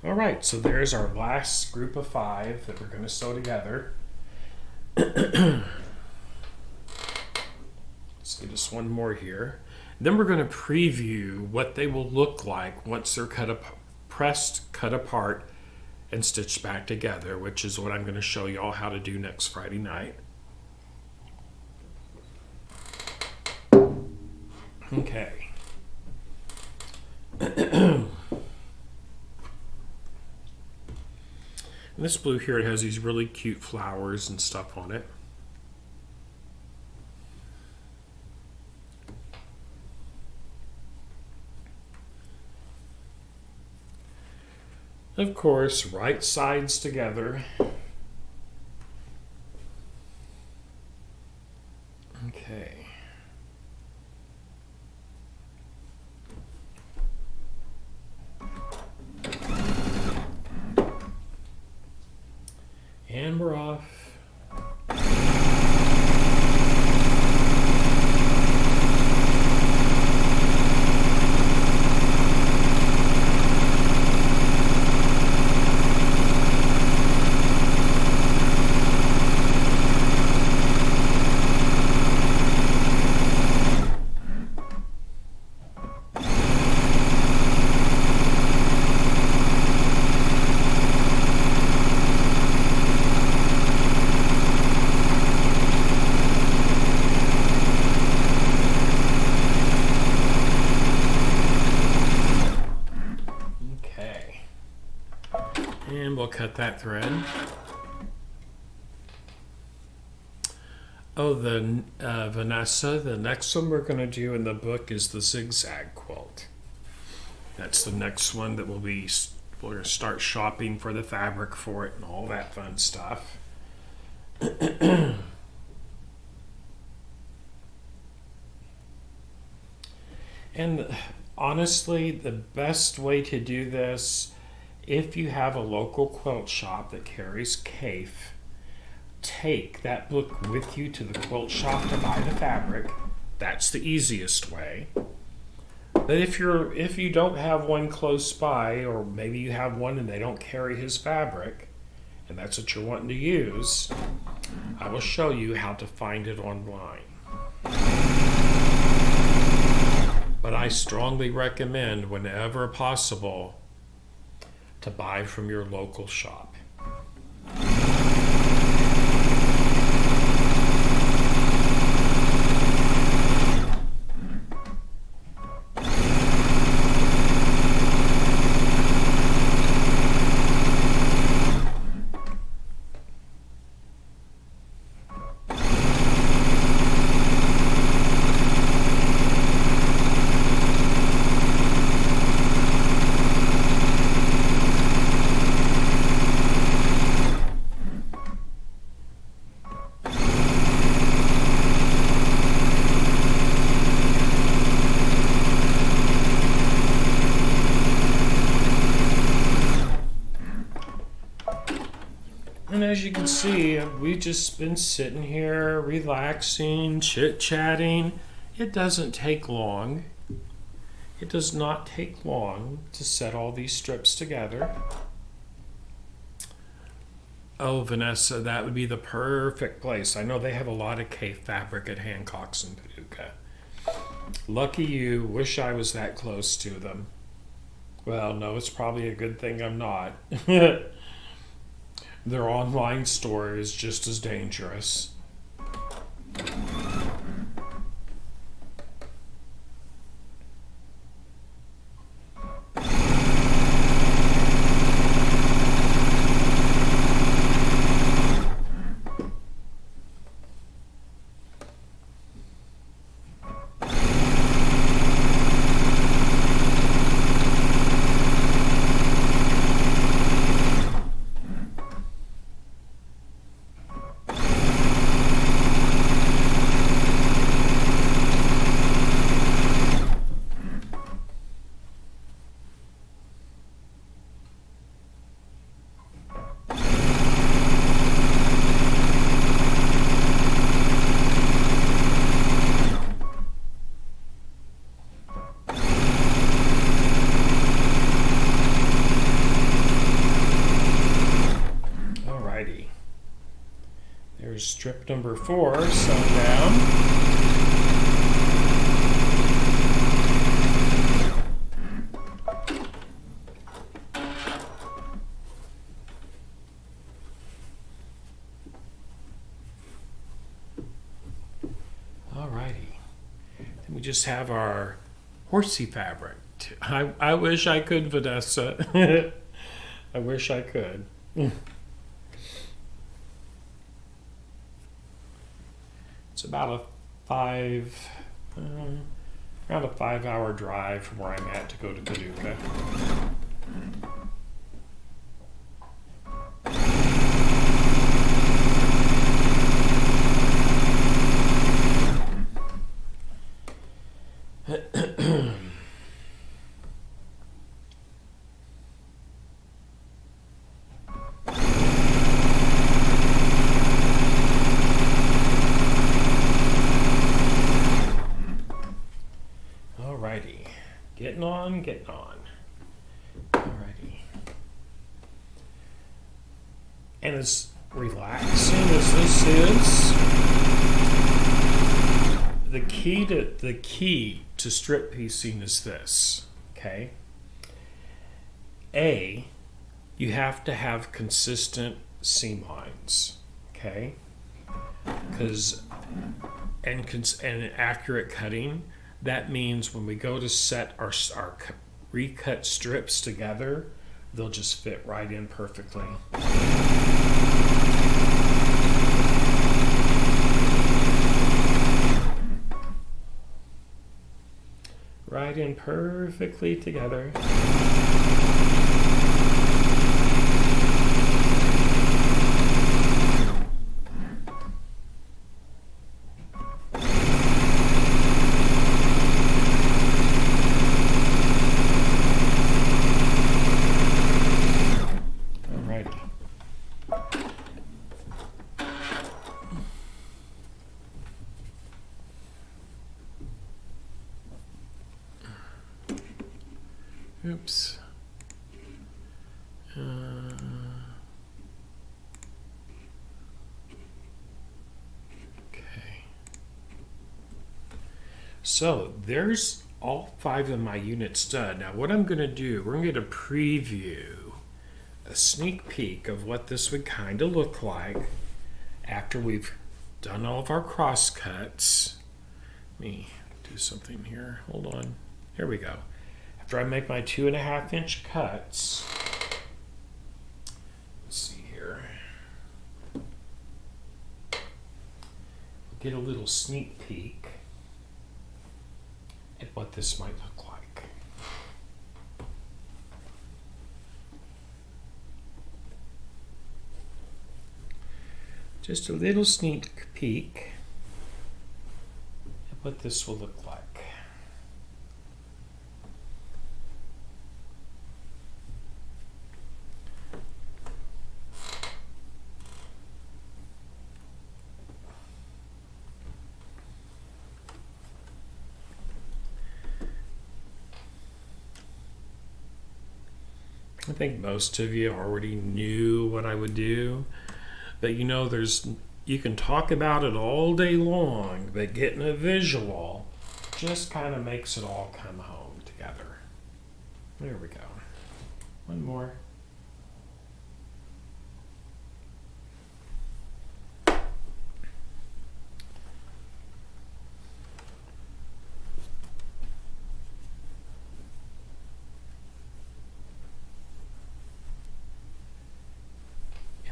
All right, so there's our last group of 5 that we're going to sew together. Let's get us one more here. Then we're going to preview what they will look like once they're pressed, cut apart, and stitched back together, which is what I'm going to show you all how to do next Friday night. Okay. And this blue here, it has these really cute flowers and stuff on it. Of course, right sides together. Okay. And we're off. Cut that thread. Oh, Vanessa, the next one we're going to do in the book is the zigzag quilt. That's the next one that we're going to start shopping for the fabric for it and all that fun stuff. And honestly, the best way to do this, if you have a local quilt shop that carries CAFE, take that book with you to the quilt shop to buy the fabric. That's the easiest way. But if you don't have one close by, or maybe you have one and they don't carry his fabric, and that's what you're wanting to use, I will show you how to find it online. But I strongly recommend, whenever possible, to buy from your local shop. as you can see, we've just been sitting here relaxing, chit-chatting. It doesn't take long. It does not take long to set all these strips together. Oh, Vanessa, that would be the perfect place. I know they have a lot of K fabric at Hancock's and Paducah. Lucky you. Wish I was that close to them. Well, no, it's probably a good thing I'm not. Their online store is just as dangerous. There's strip number 4 sewn down. Alrighty. Then we just have our horsey fabric. I wish I could, Vanessa. I wish I could. It's about around a 5-hour drive from where I'm at to go to Paducah. Getting on. Alrighty. And as relaxing as this is, the key to strip piecing is this, okay? You have to have consistent seam lines, okay? And accurate cutting. That means when we go to set our recut strips together, they'll just fit right in perfectly. Right in perfectly together. Oops. Okay. So there's all 5 of my units done. Now what I'm going to do, we're going to preview a sneak peek of what this would kind of look like after we've done all of our cross cuts. Let me do something here. Hold on. Here we go. After I make my 2.5-inch cuts, let's see here. Get a little sneak peek at what this might look like. Just a little sneak peek at what this will look like. I think most of you already knew what I would do, but you can talk about it all day long, but getting a visual just kind of makes it all come home together. There we go. One more.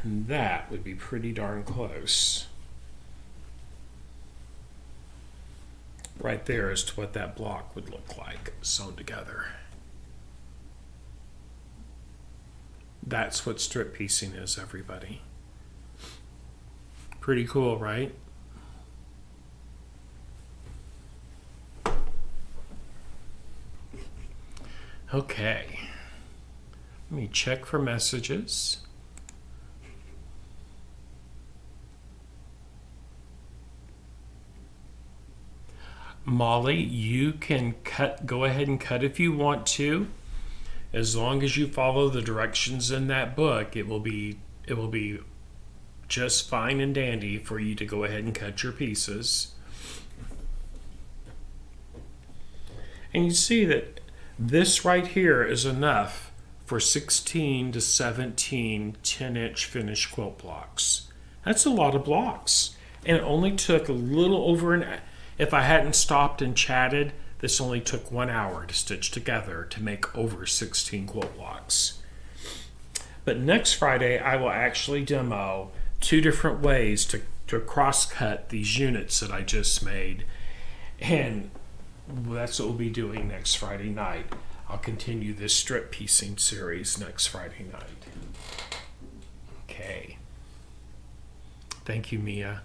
And that would be pretty darn close. Right there as to what that block would look like sewn together. That's what strip piecing is, everybody. Pretty cool, right? Okay. Let me check for messages. Molly, you can go ahead and cut if you want to. As long as you follow the directions in that book, it will be just fine and dandy for you to go ahead and cut your pieces. And you see that this right here is enough for 16 to 17 10-inch finished quilt blocks. That's a lot of blocks. And it only took a little over an hour. If I hadn't stopped and chatted, this only took 1 hour to stitch together to make over 16 quilt blocks. But next Friday, I will actually demo 2 different ways to cross-cut these units that I just made. And that's what we'll be doing next Friday night. I'll continue this strip piecing series next Friday night. Okay. Thank you, Mia.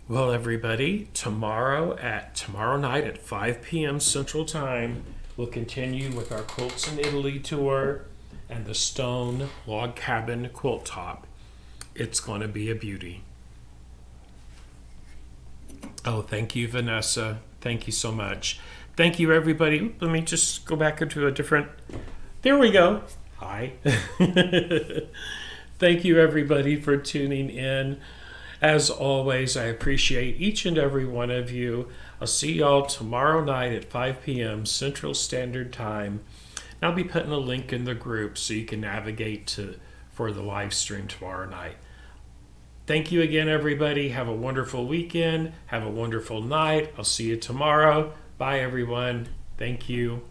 Well, everybody, tomorrow night at 5 p.m. Central Time, we'll continue with our Quilts in Italy tour and the stone log cabin quilt top. It's going to be a beauty. Oh, thank you, Vanessa. Thank you so much. Thank you, everybody. Let me just go back into a different... There we go. Hi. Thank you, everybody, for tuning in. As always, I appreciate each and every one of you. I'll see y'all tomorrow night at 5 p.m. Central Standard Time. And I'll be putting a link in the group so you can navigate for the live stream tomorrow night. Thank you again, everybody. Have a wonderful weekend. Have a wonderful night. I'll see you tomorrow. Bye, everyone. Thank you.